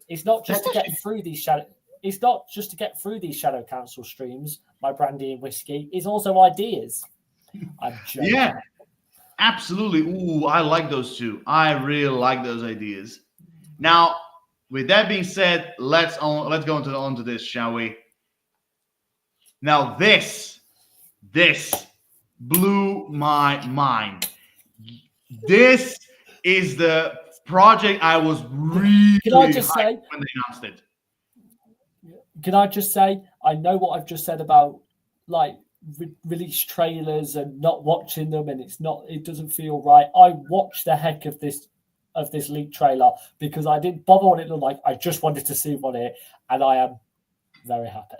It's not just to get through these shadow. It's not just to get through these Shadow Council streams. My brandy and whiskey is also ideas. I'm joking. Yeah, absolutely. Ooh, I like those two. I really like those ideas. Now, with that being said, let's go onto this, shall we? Now, this blew my mind. This is the project I was really hyped when they announced it. Can I just say, I know what I've just said about like release trailers and not watching them, and it doesn't feel right. I watched the heck of this leak trailer because I didn't bother what it looked like. I just wanted to see one here, and I am very happy.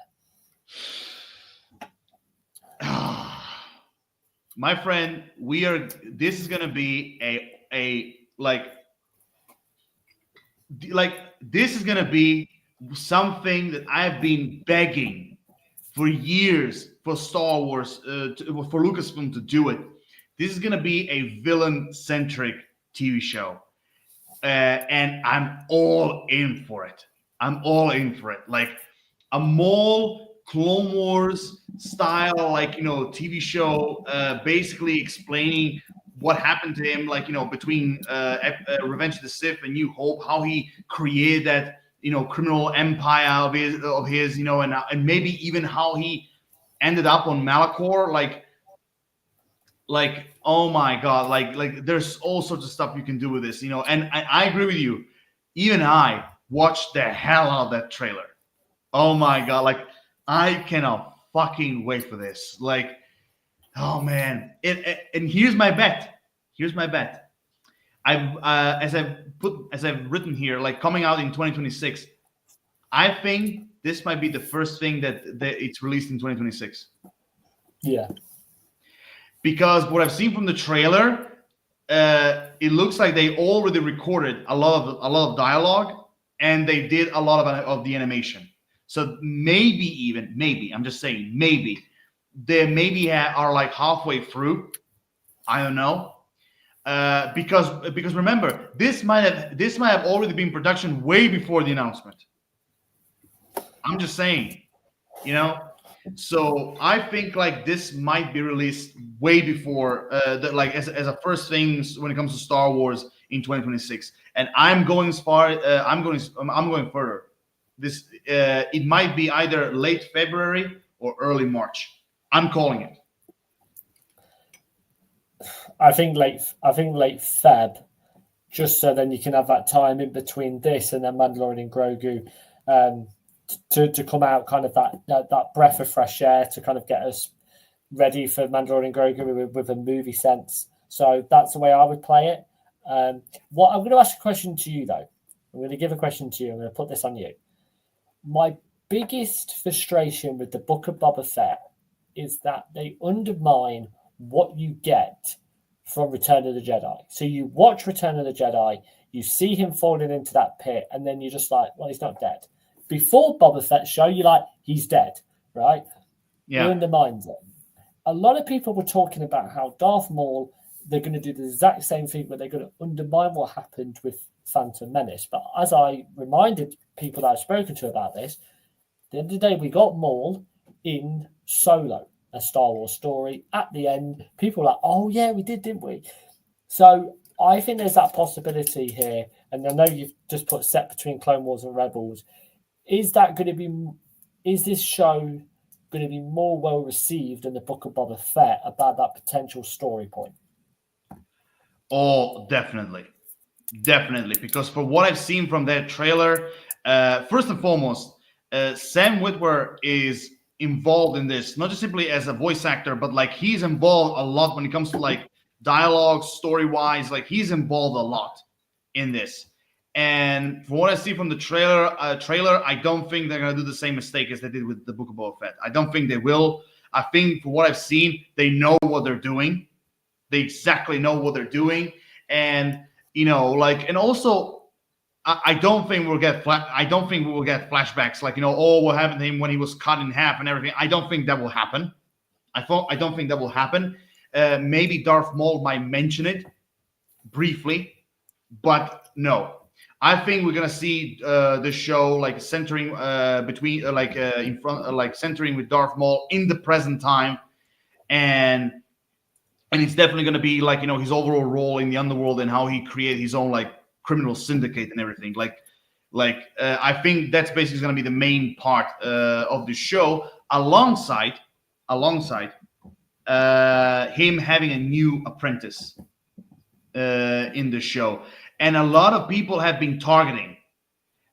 My friend, this is gonna be this is gonna be something that I've been begging for years for Star Wars, for Lucasfilm to do it. This is gonna be a villain-centric TV show, and I'm all in for it. Like a Maul Clone Wars style, TV show, basically explaining what happened to him, between Revenge of the Sith and New Hope, how he created that, criminal empire of his, and maybe even how he ended up on Malachor, oh my god, like there's all sorts of stuff you can do with this, and I agree with you. Even I watched the hell out of that trailer. Oh my god, I cannot fucking wait for this. Oh man, and here's my bet. As I've written here, coming out in 2026. I think this might be the first thing that it's released in 2026. Yeah. Because what I've seen from the trailer, it looks like they already recorded a lot of dialogue, and they did a lot of the animation. So maybe I'm just saying, maybe they are halfway through. I don't know, because remember, this might have already been production way before the announcement. I'm just saying, So I think this might be released way before as a first thing when it comes to Star Wars in 2026. And I'm going as far. I'm going further. This it might be either late February or early March. I'm calling it. I think late Feb, just so then you can have that time in between this and then Mandalorian and Grogu, to come out kind of that breath of fresh air to kind of get us ready for Mandalorian and Grogu with a movie sense. So that's the way I would play it. What I'm going to ask a question to you though. I'm going to give a question to you. I'm going to put this on you. My biggest frustration with the Book of Boba Fett is that they undermine what you get from Return of the Jedi. So you watch Return of the Jedi, you see him falling into that pit, and then you're just like, well, he's not dead. Before Boba Fett's show, you're like, he's dead, right? Yeah. He undermines it. A lot of people were talking about how Darth Maul, they're going to do the exact same thing, but they're going to undermine what happened with Phantom Menace. But as I reminded people that I've spoken to about this, at the end of the day, we got Maul in Solo, a Star Wars story. At the end, people are like, oh, yeah, we did, didn't we? So I think there's that possibility here. And I know you've just put set between Clone Wars and Rebels. Is this show going to be more well received than the Book of Boba Fett about that potential story point? Oh, definitely. Because for what I've seen from that trailer, first and foremost, Sam Witwer is involved in this, not just simply as a voice actor, but like he's involved a lot when it comes to like dialogue, story-wise. Like he's involved a lot in this. And from what I see from the trailer, I don't think they're gonna do the same mistake as they did with the Book of Boba Fett. I don't think they will. I think for what I've seen, they know what they're doing. They exactly know what they're doing, and and also I don't think we'll get flashbacks like what happened to him when he was cut in half and everything. I don't think that will happen. I don't think that will happen. Maybe Darth Maul might mention it briefly, but no. I think we're gonna see the show like centering centering with Darth Maul in the present time, and it's definitely gonna be like his overall role in the underworld and how he created his own like criminal syndicate and everything. I think that's basically gonna be the main part of the show, alongside him having a new apprentice in the show. And a lot of people have been targeting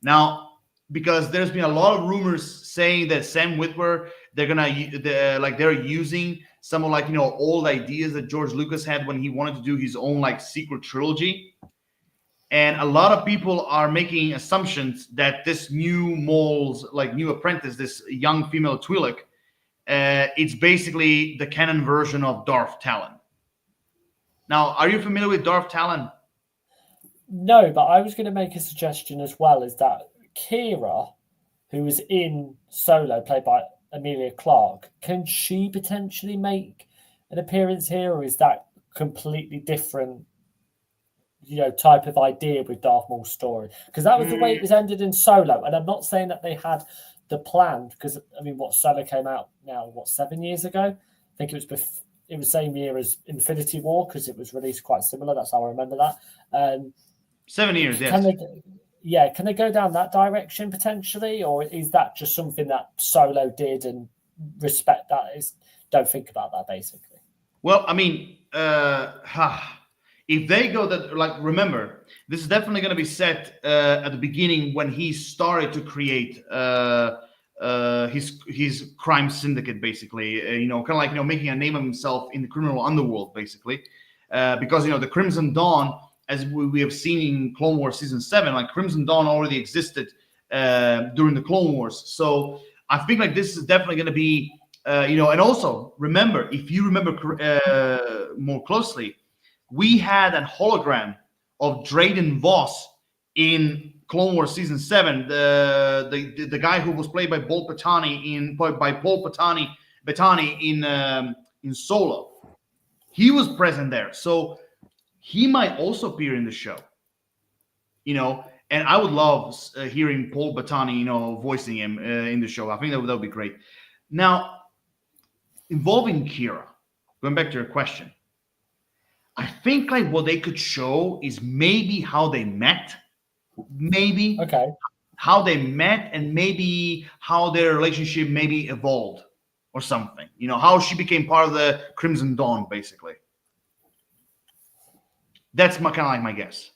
now because there's been a lot of rumors saying that Sam Witwer they're using some of old ideas that George Lucas had when he wanted to do his own like secret trilogy, and a lot of people are making assumptions that this new Maul's new apprentice, this young female Twi'lek, it's basically the canon version of Darth Talon. Now, are you familiar with Darth Talon? No, but I was going to make a suggestion as well, is that Kira, who was in Solo, played by Emilia Clarke, can she potentially make an appearance here, or is that completely different, type of idea with Darth Maul's story? Because that was the way it was ended in Solo, and I'm not saying that they had the plan, because Solo came out now 7 years ago. I think it was it was same year as Infinity War, because it was released quite similar. That's how I remember that. 7 years, yes. Can they go down that direction potentially, or is that just something that Solo did and respect that? Don't think about that basically. Well, I mean, if they go that, remember, this is definitely going to be set at the beginning when he started to create his crime syndicate, basically. Kind of making a name of himself in the criminal underworld, basically, because the Crimson Dawn, as we have seen in Clone Wars Season 7, Crimson Dawn already existed during the Clone Wars. So I think this is definitely going to be, and also remember, if you remember more closely, we had a hologram of Drayden Voss in Clone Wars Season 7, the guy who was played by Paul Bettany in Solo. He was present there. So he might also appear in the show, and I would love hearing Paul Bettany, voicing him in the show. I think that would be great. Now, involving Kira, going back to your question, I think what they could show is maybe how they met, how they met, and maybe how their relationship maybe evolved or something. How she became part of the Crimson Dawn, basically. That's kind of my guess.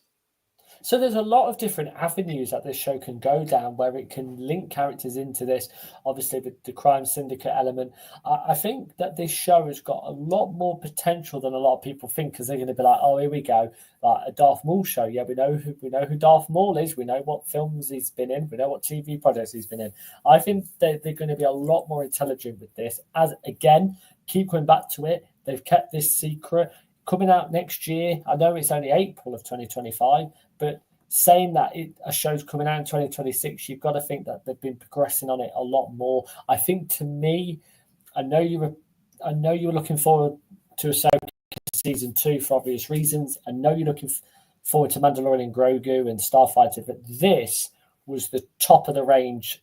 So there's a lot of different avenues that this show can go down where it can link characters into this. Obviously, the crime syndicate element. I think that this show has got a lot more potential than a lot of people think, because they're going to be like, "Oh, here we go, like a Darth Maul show." Yeah, we know who Darth Maul is. We know what films he's been in. We know what TV projects he's been in. I think they're going to be a lot more intelligent with this. As again, keep going back to it. They've kept this secret. coming out next year. I know it's only April of 2025, but saying that a show's coming out in 2026, you've got to think that they've been progressing on it a lot more. I think, to me, I know you were looking forward to Ahsoka season 2 for obvious reasons. I know you're looking forward to Mandalorian and Grogu and Starfighter, but this was the top of the range,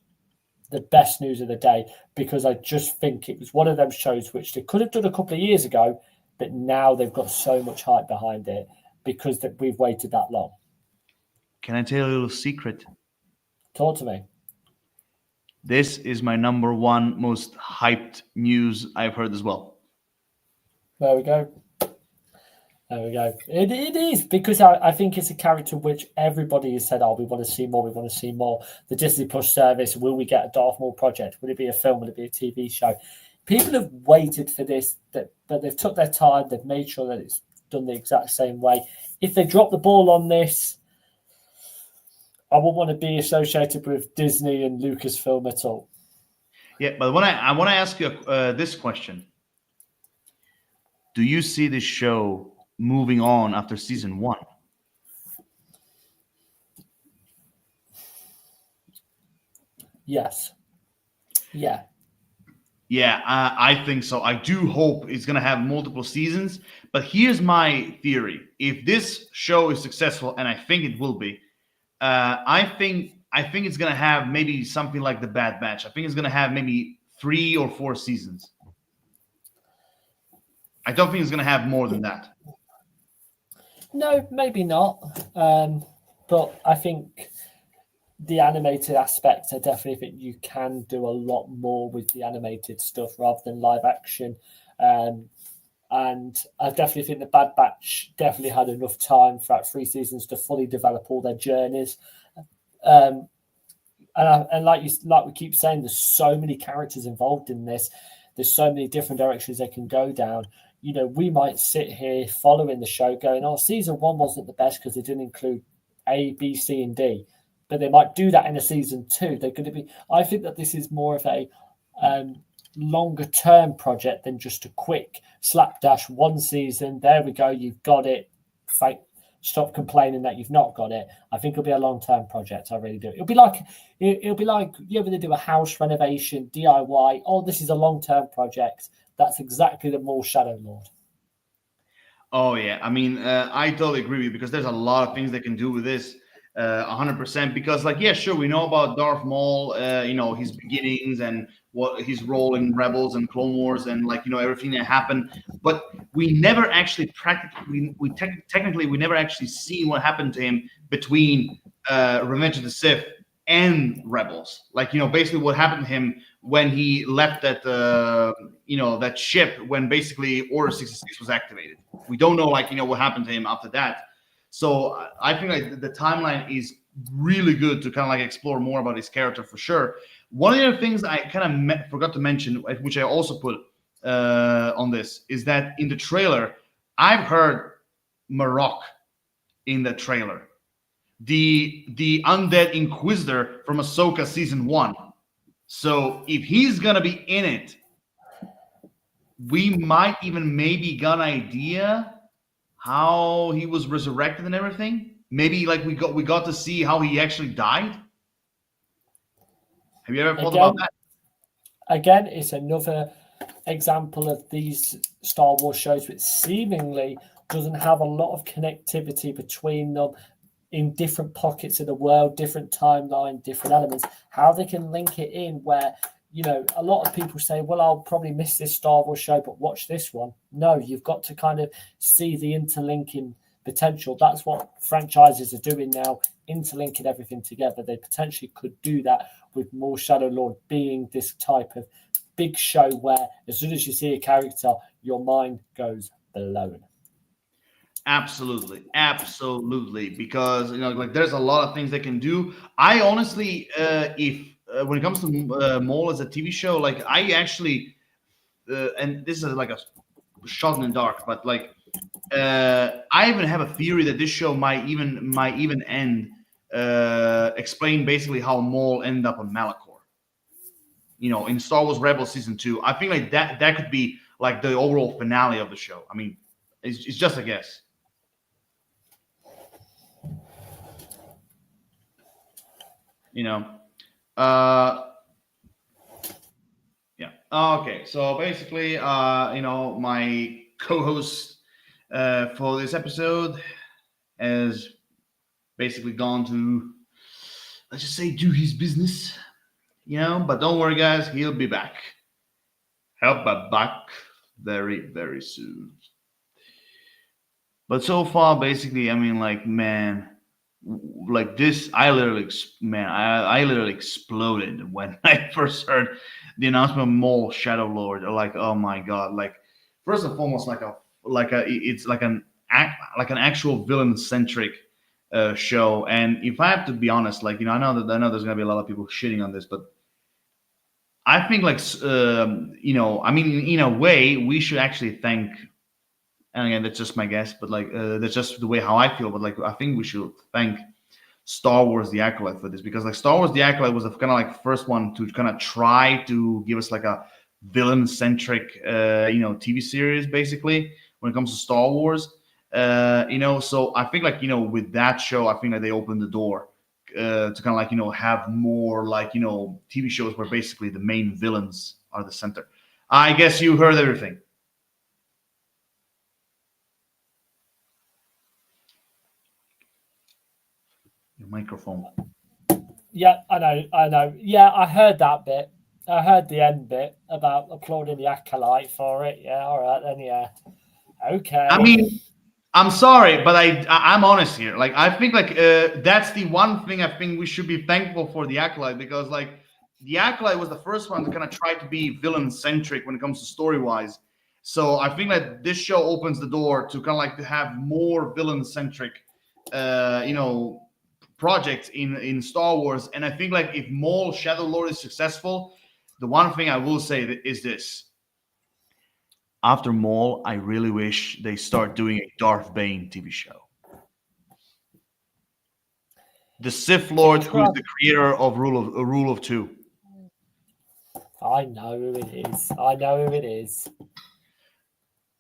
the best news of the day, because I just think it was one of those shows which they could have done a couple of years ago, but now they've got so much hype behind it because that we've waited that long. Can I tell you a little secret? Talk to me. This is my number one most hyped news I've heard as well. There we go. There we go. It is, because I think it's a character which everybody has said, oh, we want to see more, we want to see more. The Disney Plus service, will we get a Darth Maul project? Will it be a film? Will it be a TV show? People have waited for this, but they've took their time. They've made sure that it's done the exact same way. If they drop the ball on this, I wouldn't want to be associated with Disney and Lucasfilm at all. Yeah, but I want to ask you this question. Do you see this show moving on after season 1? Yes. Yeah. Yeah, I think so. I do hope it's going to have multiple seasons. But here's my theory. If this show is successful, and I think it will be, I think it's going to have maybe something like The Bad Batch. I think it's going to have maybe 3 or 4 seasons. I don't think it's going to have more than that. No, maybe not. But I think the animated aspects, I definitely think you can do a lot more with the animated stuff rather than live action. And I definitely think the Bad Batch definitely had enough time throughout 3 seasons to fully develop all their journeys. And like we keep saying, there's so many characters involved in this. There's so many different directions they can go down. You know, we might sit here following the show going, oh, season 1 wasn't the best because they didn't include A, B, C, and D. But they might do that in a season 2. They're going to be. I think that this is more of a longer term project than just a quick slapdash 1 season. There we go, you've got it. Stop complaining that you've not got it. I think it'll be a long term project. I really do. It'll be like you ever do a house renovation DIY. Oh, this is a long term project. That's exactly the Maul Shadow Lord. Oh yeah, I mean, I totally agree with you because there's a lot of things they can do with this. 100%, because like, yeah, sure, we know about Darth Maul, his beginnings and what his role in Rebels and Clone Wars and everything that happened, but we never actually technically we never actually seen what happened to him between Revenge of the Sith and Rebels. Basically what happened to him when he left that that ship when basically Order 66 was activated. We don't know what happened to him after that. So I think the timeline is really good to kind of explore more about his character for sure. One of the other things I kind of forgot to mention, which I also put on this, is that in the trailer, I've heard Marok in the trailer, the undead Inquisitor from Ahsoka season 1. So if he's gonna be in it, we might even maybe get an idea how he was resurrected and everything. Maybe we got to see how he actually died. Have you ever thought about that? Again, it's another example of these Star Wars shows which seemingly doesn't have a lot of connectivity between them in different pockets of the world, different timeline, different elements. How they can link it in where, a lot of people say, well, I'll probably miss this Star Wars show, but watch this one. No, you've got to kind of see the interlinking potential. That's what franchises are doing now, interlinking everything together. They potentially could do that with Maul Shadow Lord being this type of big show where as soon as you see a character, your mind goes blown. Absolutely, because there's a lot of things they can do. I honestly, if when it comes to Maul as a TV show, I actually, and this is a shot in the dark, but I even have a theory that this show might even end explain basically how Maul ended up on Malachor. In Star Wars Rebels season 2, I think that could be the overall finale of the show. I mean, It's just a guess. You know. Yeah. Okay. So basically, my co-host for this episode has basically gone to, let's just say, do his business. But don't worry, guys, he'll be back. He'll be back very, very soon. But so far, basically, I mean, like, man, like this, I literally exploded when I first heard the announcement of Maul Shadow Lord. Like, oh my god! Like, first and foremost, it's like an actual villain centric show. And if I have to be honest, like, I know there's gonna be a lot of people shitting on this, but I think, like, I mean, in a way, we should actually thank. And again, that's just my guess, but like, that's just the way how I feel. But like, I think we should thank Star Wars: The Acolyte for this, because like Star Wars: The Acolyte was the kind of like first one to kind of try to give us like a villain centric, TV series basically when it comes to Star Wars. So I think, like, with that show, I think that they opened the door to kind of like have more like TV shows where basically the main villains are the center. I guess you heard everything. Your microphone. Yeah, I know. Yeah, I heard that bit. I heard the end bit about applauding the acolyte for it. Yeah, all right then. Yeah, okay. I mean, I'm sorry, but I'm honest here. Like, I think, like, that's the one thing I think we should be thankful for the Acolyte, because like the Acolyte was the first one to kind of try to be villain centric when it comes to story wise. So I think that this show opens the door to kind of like to have more villain centric, projects in Star Wars. And I think, like, if Maul Shadow Lord is successful, the one thing I will say is this: after Maul, I really wish they start doing a Darth Bane TV show. The Sith Lord, who is the creator of Rule of Two. I know who it is. I know who it is.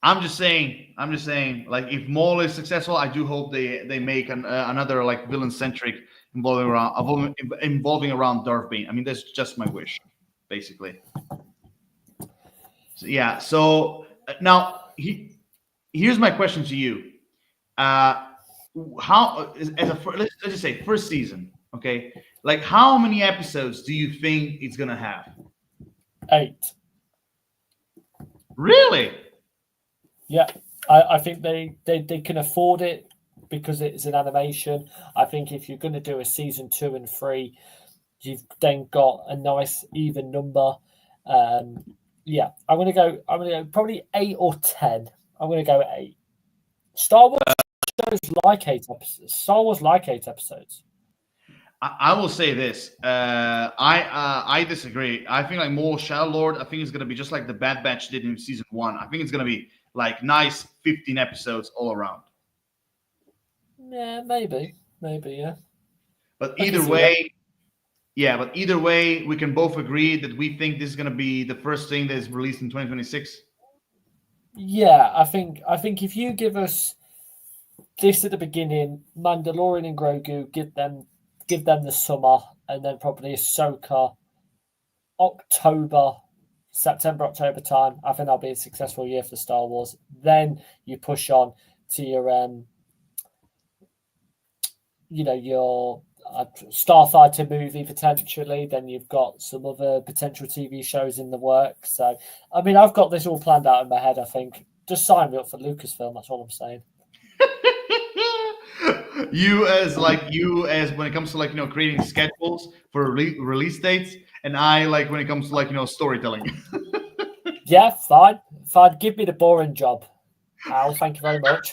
I'm just saying. Like, if Maul is successful, I do hope they make another like villain centric involving around Darth Bane. I mean, that's just my wish, basically. So, yeah. So now here's my question to you. How let's just say first season, okay? Like, how many episodes do you think it's gonna have? 8. Really? Yeah, I think they can afford it because it's an animation. I think if you're going to do a season 2 and 3, you've then got a nice even number. Yeah, I'm gonna go probably 8 or 10. I'm gonna go 8. Star Wars shows like 8 episodes. Star Wars like 8 episodes. I will say this. I disagree. I think like more Shadow Lord. I think it's gonna be just like the Bad Batch did in season 1. I think it's gonna be like nice 15 episodes all around. Yeah, maybe, yeah. But either way, we can both agree that we think this is gonna be the first thing that is released in 2026. Yeah, I think if you give us this at the beginning, Mandalorian and Grogu, give them the summer, and then probably Ahsoka, September, October time. I think that'll be a successful year for Star Wars. Then you push on to your your Starfighter movie potentially. Then you've got some other potential TV shows in the works. So, I mean, I've got this all planned out in my head. I think just sign me up for Lucasfilm. That's all I'm saying. you as when it comes to like creating schedules for release dates, and I like when it comes to like storytelling. Yeah, fine. Give me the boring job. Al, thank you very much.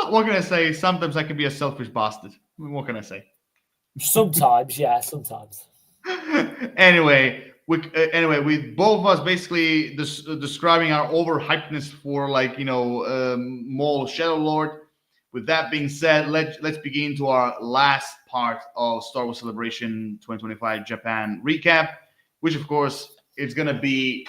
What can I say? Sometimes I can be a selfish bastard. What can I say? Sometimes, yeah, sometimes. Anyway, with both of us basically describing our overhypedness for like Maul Shadow Lord. With that being said, let's begin to our last part of Star Wars Celebration 2025 Japan recap, which of course is gonna be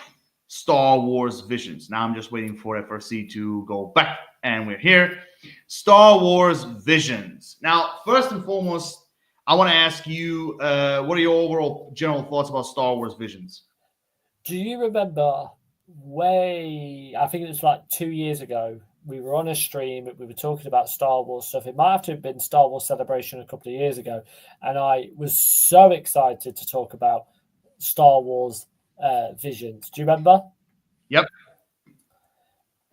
Star Wars Visions. Now I'm just waiting for FRC to go back, and we're here. Star Wars Visions. Now, first and foremost, I want to ask you, what are your overall general thoughts about Star Wars Visions? Do you remember I think it was like 2 years ago, we were on a stream, we were talking about Star Wars stuff. It might have to have been Star Wars Celebration a couple of years ago. And I was so excited to talk about Star Wars Visions. Do you remember? Yep.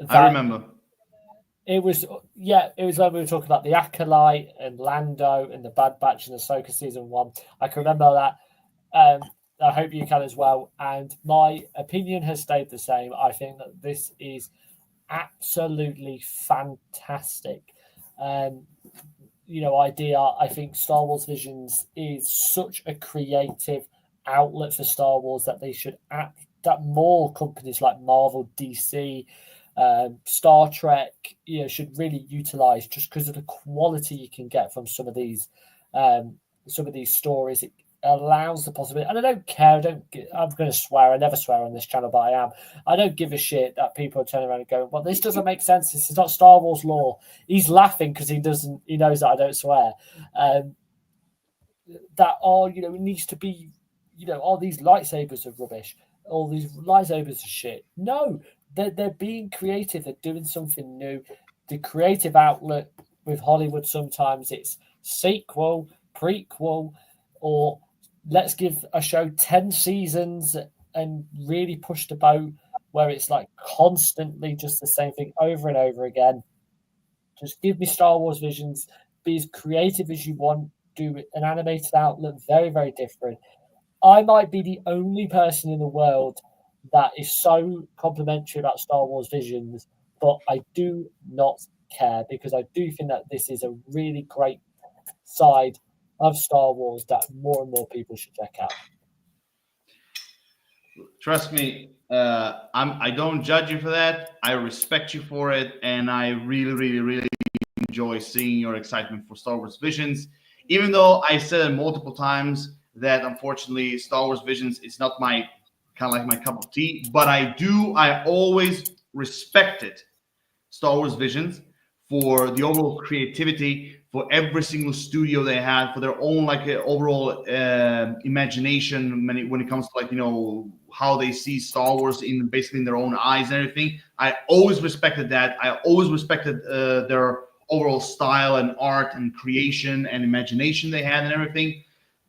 I remember. It was when we were talking about the Acolyte and Lando and the Bad Batch and Ahsoka season 1. I can remember that. I hope you can as well. And my opinion has stayed the same. I think that this is absolutely fantastic. Idea. I think Star Wars Visions is such a creative outlet for Star Wars that they should that more companies like Marvel, DC, Star Trek, should really utilize, just because of the quality you can get from some of these stories. It allows the possibility, and I don't care. I'm going to swear. I never swear on this channel, but I am. I don't give a shit that people are turning around and going, "Well, this doesn't make sense. This is not Star Wars lore." He's laughing because he knows that I don't swear. It needs to be, all these lightsabers are rubbish. All these lightsabers are shit. No. They're being creative. They're doing something new. The creative outlet with Hollywood, sometimes it's sequel, prequel, or let's give a show 10 seasons and really push the boat, where it's like constantly just the same thing over and over again. Just give me Star Wars Visions. Be as creative as you want. Do an animated outlet, very, very different. I might be the only person in the world that is so complimentary about Star Wars Visions, but I do not care, because I do think that this is a really great side of Star Wars that more and more people should check out. Trust me, I don't judge you for that. I respect you for it, and I really, really, really enjoy seeing your excitement for Star Wars Visions. Even though I said it multiple times that unfortunately Star Wars Visions is not my kind of like my cup of tea, but I always respected Star Wars Visions for the overall creativity, for every single studio they had, for their own overall imagination when it comes to how they see Star Wars in basically in their own eyes and everything. I always respected that. I always respected their overall style and art and creation and imagination they had and everything.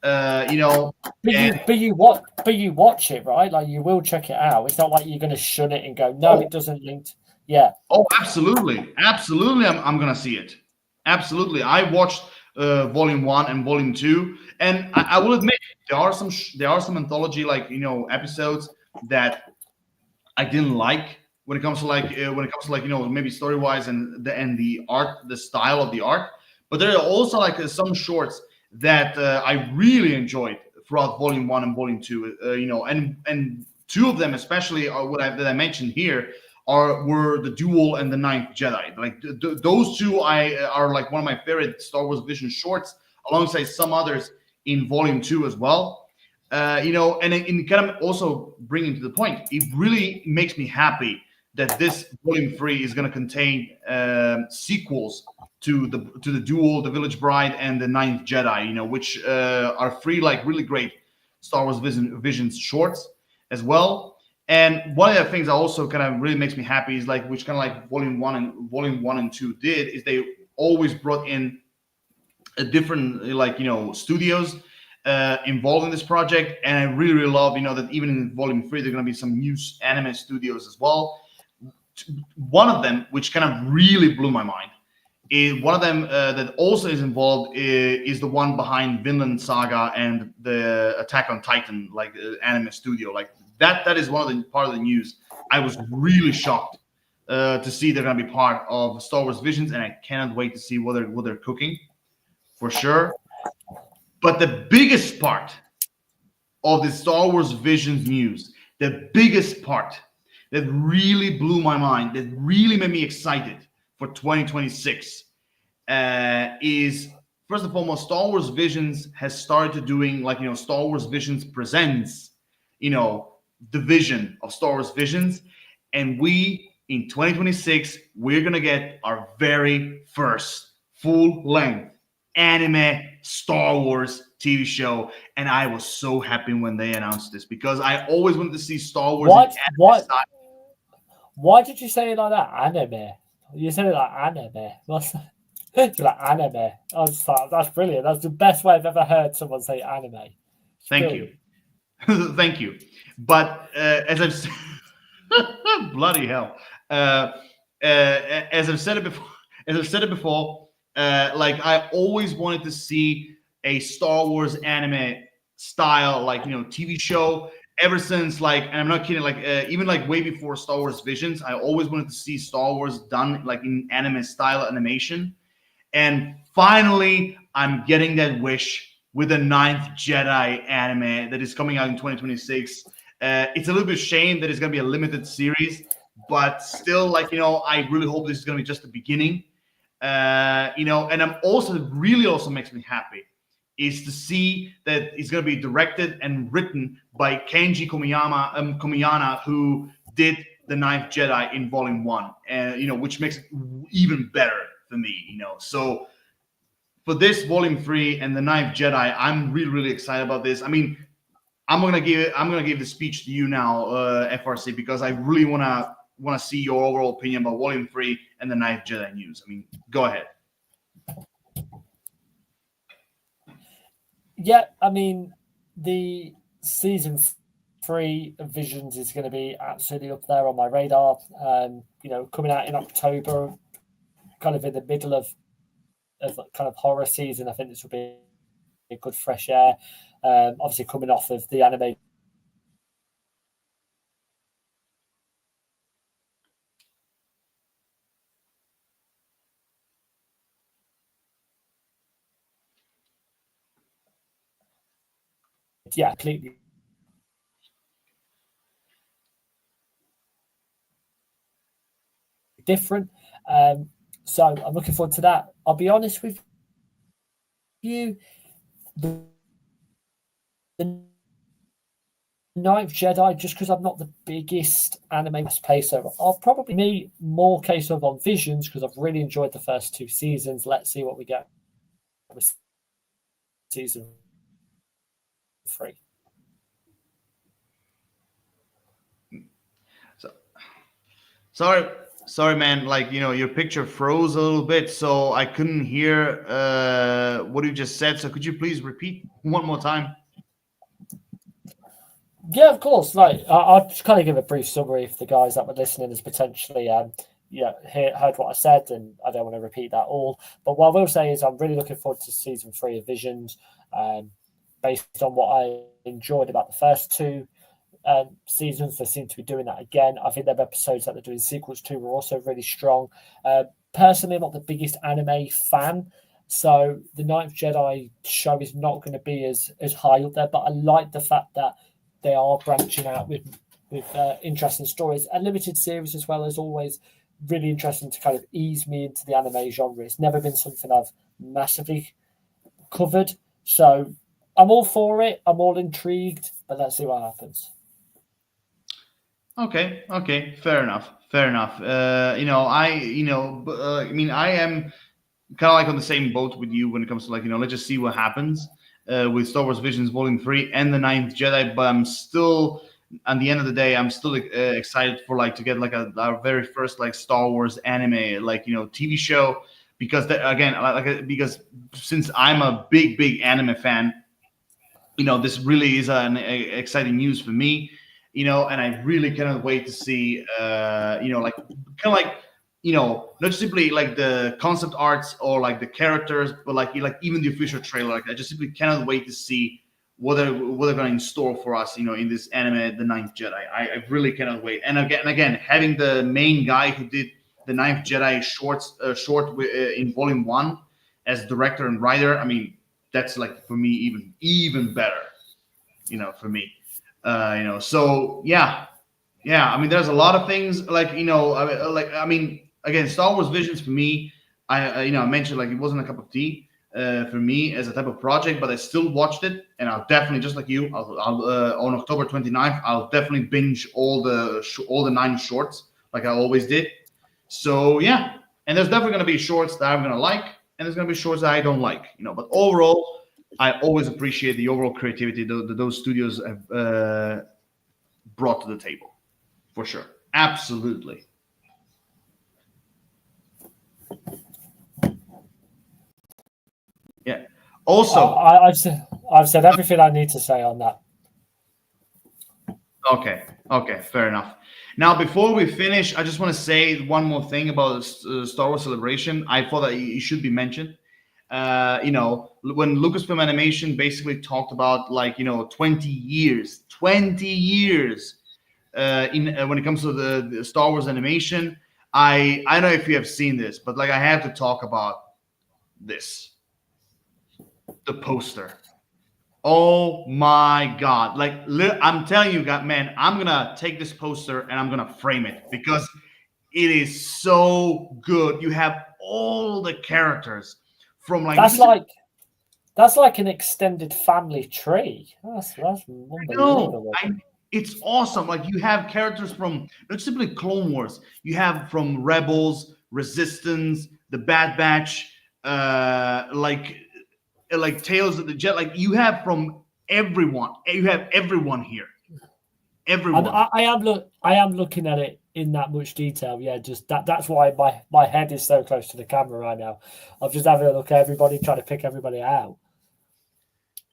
But you watch it, right? Like, you will check it out. It's not like you're going to shun it and go, no, it doesn't link. Yeah. Oh, absolutely. I'm going to see it. Absolutely. I watched Volume 1 and Volume 2, and I will admit there are some anthology episodes that I didn't like when it comes to maybe story wise and the art, the style of the art. But there are also some shorts that I really enjoyed throughout Volume 1 and Volume 2. And two of them especially that I mentioned here were the Duel and the Ninth Jedi. Those two are one of my favorite Star Wars Vision shorts, alongside some others in Volume 2 as well. And in kind of also bringing to the point, it really makes me happy that this Volume 3 is going to contain sequels to the Duel, the Village Bride, and the Ninth Jedi. Which are three really great Star Wars Visions shorts as well. And one of the things that also kind of really makes me happy is which kind of Volume 1 and 2 did, is they always brought in a different studios involved in this project. And I really, really love that even in Volume 3 there are going to be some new anime studios as well. One of them, which kind of really blew my mind, is one of them that also is involved is the one behind Vinland Saga and the Attack on Titan anime studio. That is one of the part of the news. I was really shocked to see they're going to be part of Star Wars Visions, and I cannot wait to see what they're cooking, for sure. But the biggest part of the Star Wars Visions news, the biggest part that really blew my mind, that really made me excited for 2026, is first and foremost, Star Wars Visions has started to doing Star Wars Visions presents, division of Star Wars Visions, and we in 2026 we're gonna get our very first full length anime Star Wars TV show, and I was so happy when they announced this because I always wanted to see Star Wars in What? anime What? style. Why did you say it like that? Anime. You said it like anime. What's that? You're like anime. I was like, that's brilliant. That's the best way I've ever heard someone say anime. It's Thank brilliant. you, thank you. But as I've said, bloody hell, as I've said it before, like I always wanted to see a Star Wars anime style, like TV show. Ever since, like, and I'm not kidding, like even like way before Star Wars Visions, I always wanted to see Star Wars done like in anime style animation. And finally, I'm getting that wish with the Ninth Jedi anime that is coming out in 2026. It's a little bit shame that it's going to be a limited series, but still, like, I really hope this is going to be just the beginning. And I'm also really also makes me happy is to see that it's going to be directed and written by Kenji Komiyama, who did the Ninth Jedi in Volume 1, and which makes it even better for me. So for this Volume 3 and the Ninth Jedi, I'm really really excited about this. I mean, I'm gonna give the speech to you now, FRC, because I really wanna see your overall opinion about Volume 3 and the Ninth Jedi news. I mean, go ahead. Yeah, I mean, the season 3 of Visions is going to be absolutely up there on my radar. Coming out in October, kind of in the middle of kind of horror season. I think this will be a good fresh air. Obviously, coming off of the anime. Yeah, completely different. So I'm looking forward to that. I'll be honest with you. The Ninth Jedi, just because I'm not the biggest anime pacer, I'll probably me more case of on Visions because I've really enjoyed the first 2 seasons. Let's see what we get with season 3. Sorry, man. Like your picture froze a little bit, so I couldn't hear what you just said. So could you please repeat one more time? Yeah, of course. Right, I'll just kind of give a brief summary for the guys that were listening as potentially, heard what I said, and I don't want to repeat that all. But what I will say is I'm really looking forward to season 3 of Visions, based on what I enjoyed about the first 2 seasons. They seem to be doing that again. I think the episodes that they're doing sequels to were also really strong. Personally, I'm not the biggest anime fan, so the Ninth Jedi show is not going to be as high up there. But I like the fact that they are branching out with interesting stories. A limited series as well, as always, really interesting to kind of ease me into the anime genre. It's never been something I've massively covered, so I'm all for it. I'm all intrigued, but let's see what happens. Okay, fair enough. I mean, I am kind of like on the same boat with you when it comes to like let's just see what happens with Star Wars Visions Volume 3 and the Ninth Jedi. But I'm still, at the end of the day, I'm still excited for like to get like our very first like Star Wars anime like TV show, because because since I'm a big anime fan, this really is an exciting news for me. And I really cannot wait to see, like kind of like, not simply like the concept arts or like the characters, but like even the official trailer. Like I just simply cannot wait to see what they're going to in store for us, in this anime, The Ninth Jedi. I really cannot wait. And again, having the main guy who did the Ninth Jedi short in Volume 1 as director and writer, I mean, that's like for me even better, for me. So yeah. I mean, there's a lot of things like I mean, again, Star Wars Visions for me, I mentioned like it wasn't a cup of tea. for me as a type of project, but I still watched it, and I'll definitely, just like you, I'll on October 29th, I'll definitely binge all the 9 shorts like I always did. So yeah, and there's definitely going to be shorts that I'm going to like, and there's going to be shorts that I don't like, But overall, I always appreciate the overall creativity that those studios have brought to the table, for sure. Absolutely. Yeah. Also, I've said everything I need to say on that. Okay, fair enough. Now, before we finish, I just want to say one more thing about Star Wars Celebration. I thought that it should be mentioned. When Lucasfilm Animation basically talked about 20 years, when it comes to the Star Wars animation. I don't know if you have seen this, but I have to talk about this. The poster. Oh my God. I'm telling you, man, I'm going to take this poster and I'm going to frame it because it is so good. You have all the characters from that's like an extended family tree. That's unbelievable. It's awesome. You have characters from not simply Clone Wars. You have from Rebels, Resistance, the Bad Batch, like Tales of the Jet. You have from everyone. You have everyone here. Everyone. I am looking at it in that much detail. Yeah, just that's why my head is so close to the camera right now. I'm just having a look at everybody, trying to pick everybody out.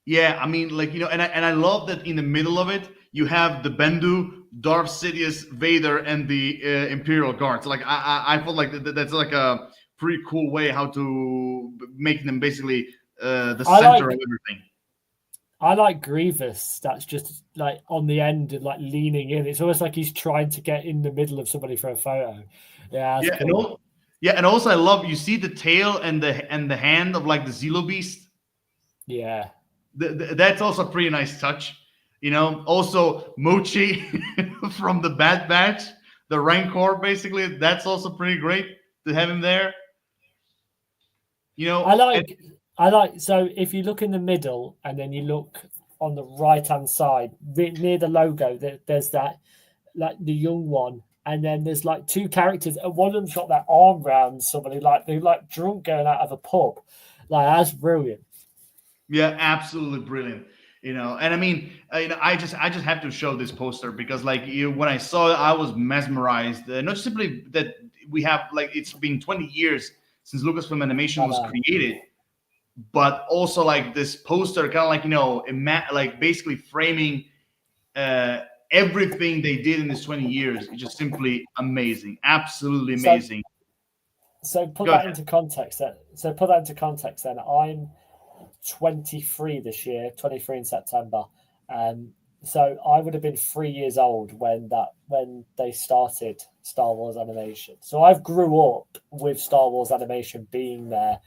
Yeah, I mean, and I love that in the middle of it you have the Bendu, Darth Sidious, Vader, and the Imperial Guards. I feel like that's a pretty cool way how to make them basically the center of everything. I like Grievous. That's just on the end and leaning in. It's almost like he's trying to get in the middle of somebody for a photo. Yeah, cool. And also I love, you see the tail and the hand of the Zelo Beast. Yeah, that's also a pretty nice touch. Also Mochi from the Bad Batch, the Rancor, basically. That's also pretty great to have him there. I like. So if you look in the middle and then you look on the right hand side near the logo, there's that the young one, and then there's 2 characters, and one of them's got that arm around somebody they're drunk going out of a pub. That's brilliant. Yeah, absolutely brilliant. And I mean, I just have to show this poster because when I saw it, I was mesmerized. Not simply that we have it's been 20 years since Lucasfilm Animation was created, but also this poster kind of basically framing everything they did in this 20 years. It's just simply amazing, absolutely amazing. So put that into context. Then I'm 23 this year, 23 in September. So I would have been 3 years old when they started Star Wars animation. So I've grew up with Star Wars animation being there,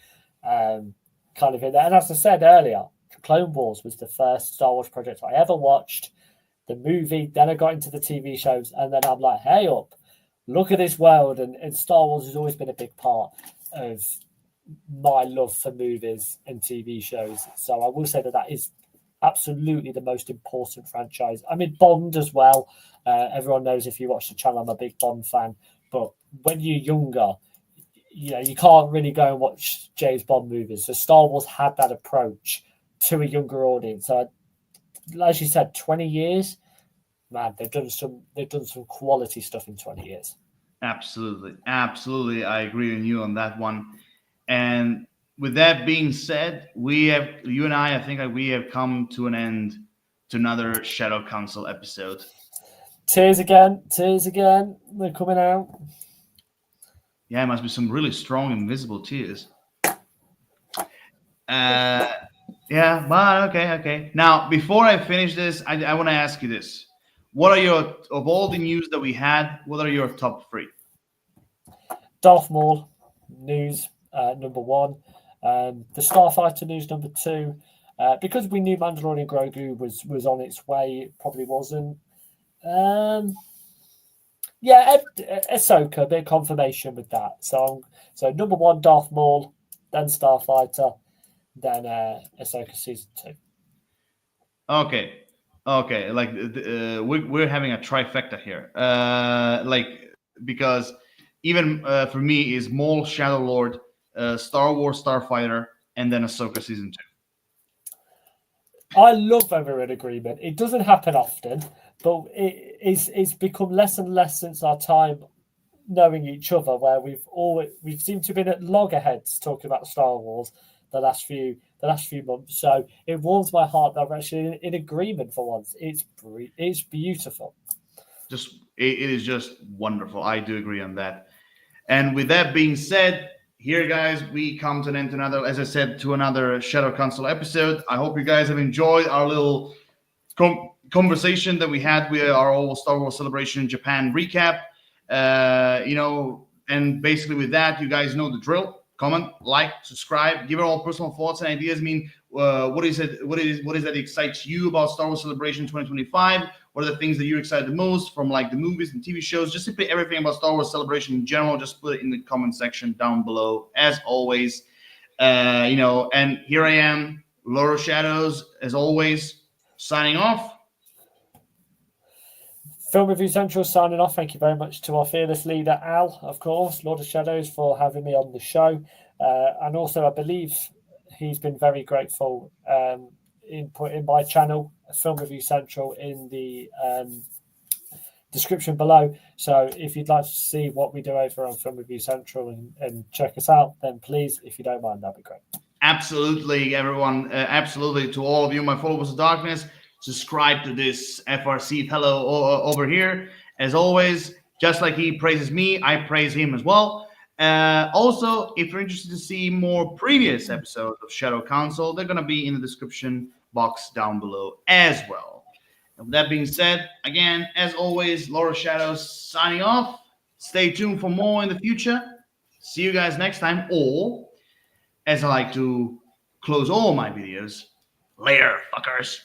kind of in there. And as I said earlier, Clone Wars was the first Star Wars project I ever watched. The movie, then I got into the TV shows, and then I'm like, hey up, look at this world. And Star Wars has always been a big part of my love for movies and TV shows. So I will say that is absolutely the most important franchise. I mean, Bond as well. Everyone knows, if you watch the channel, I'm a big Bond fan. But when you're younger, you can't really go and watch James Bond movies. So Star Wars had that approach to a younger audience. So as you said, 20 years, man, they've done some quality stuff in 20 years. Absolutely. I agree with you on that one. And with that being said, you and I think we have come to an end to another Shadow Council episode. Tears again. They're coming out. Yeah, it must be some really strong invisible tears. Yeah, but okay. Now, before I finish this, I want to ask you this. What are of all the news that we had, what are your top 3? Darth Maul news, number 1. The Starfighter news, number 2. Because we knew Mandalorian and Grogu was on its way, it probably wasn't. Ahsoka, a bit of confirmation with that. So number 1, Darth Maul, then Starfighter, than Ahsoka season 2. Okay. Like we're having a trifecta here. Because even for me is Maul, Shadow Lord, Star Wars, Starfighter, and then Ahsoka season 2. I love when we're in agreement. It doesn't happen often, but it's become less and less since our time knowing each other, where we've seemed to have been at loggerheads talking about Star Wars the last few months. So it warms my heart that we're actually in agreement for once. It's beautiful. It is just wonderful. I do agree on that. And with that being said, here, guys, we come to an end to another, as I said, to another Shadow Council episode. I hope you guys have enjoyed our little conversation that we had with our whole Star Wars Celebration Japan recap. And basically with that, you guys know the drill. Comment, like, subscribe, give it all personal thoughts and ideas. I mean, what is it that excites you about Star Wars Celebration 2025? What are the things that you're excited the most from, like, the movies and TV shows? Just simply everything about Star Wars Celebration in general. Just put it in the comment section down below, as always. And here I am, Lord of Shadows, as always, signing off. Film Review Central signing off. Thank you very much to our fearless leader, Al, of course, Lord of Shadows, for having me on the show. And also, I believe he's been very grateful in putting my channel, Film Review Central, in the description below. So if you'd like to see what we do over on Film Review Central and check us out, then please, if you don't mind, that'd be great. Absolutely, everyone. Absolutely. To all of you, my followers of darkness, subscribe to this FRC fellow over here. As always, just like he praises me, I praise him as well. Also, if you're interested to see more previous episodes of Shadow Council, they're going to be in the description box down below as well. And with that being said, again, as always, Lord of Shadows signing off. Stay tuned for more in the future. See you guys next time. Or, as I like to close all my videos, later, fuckers.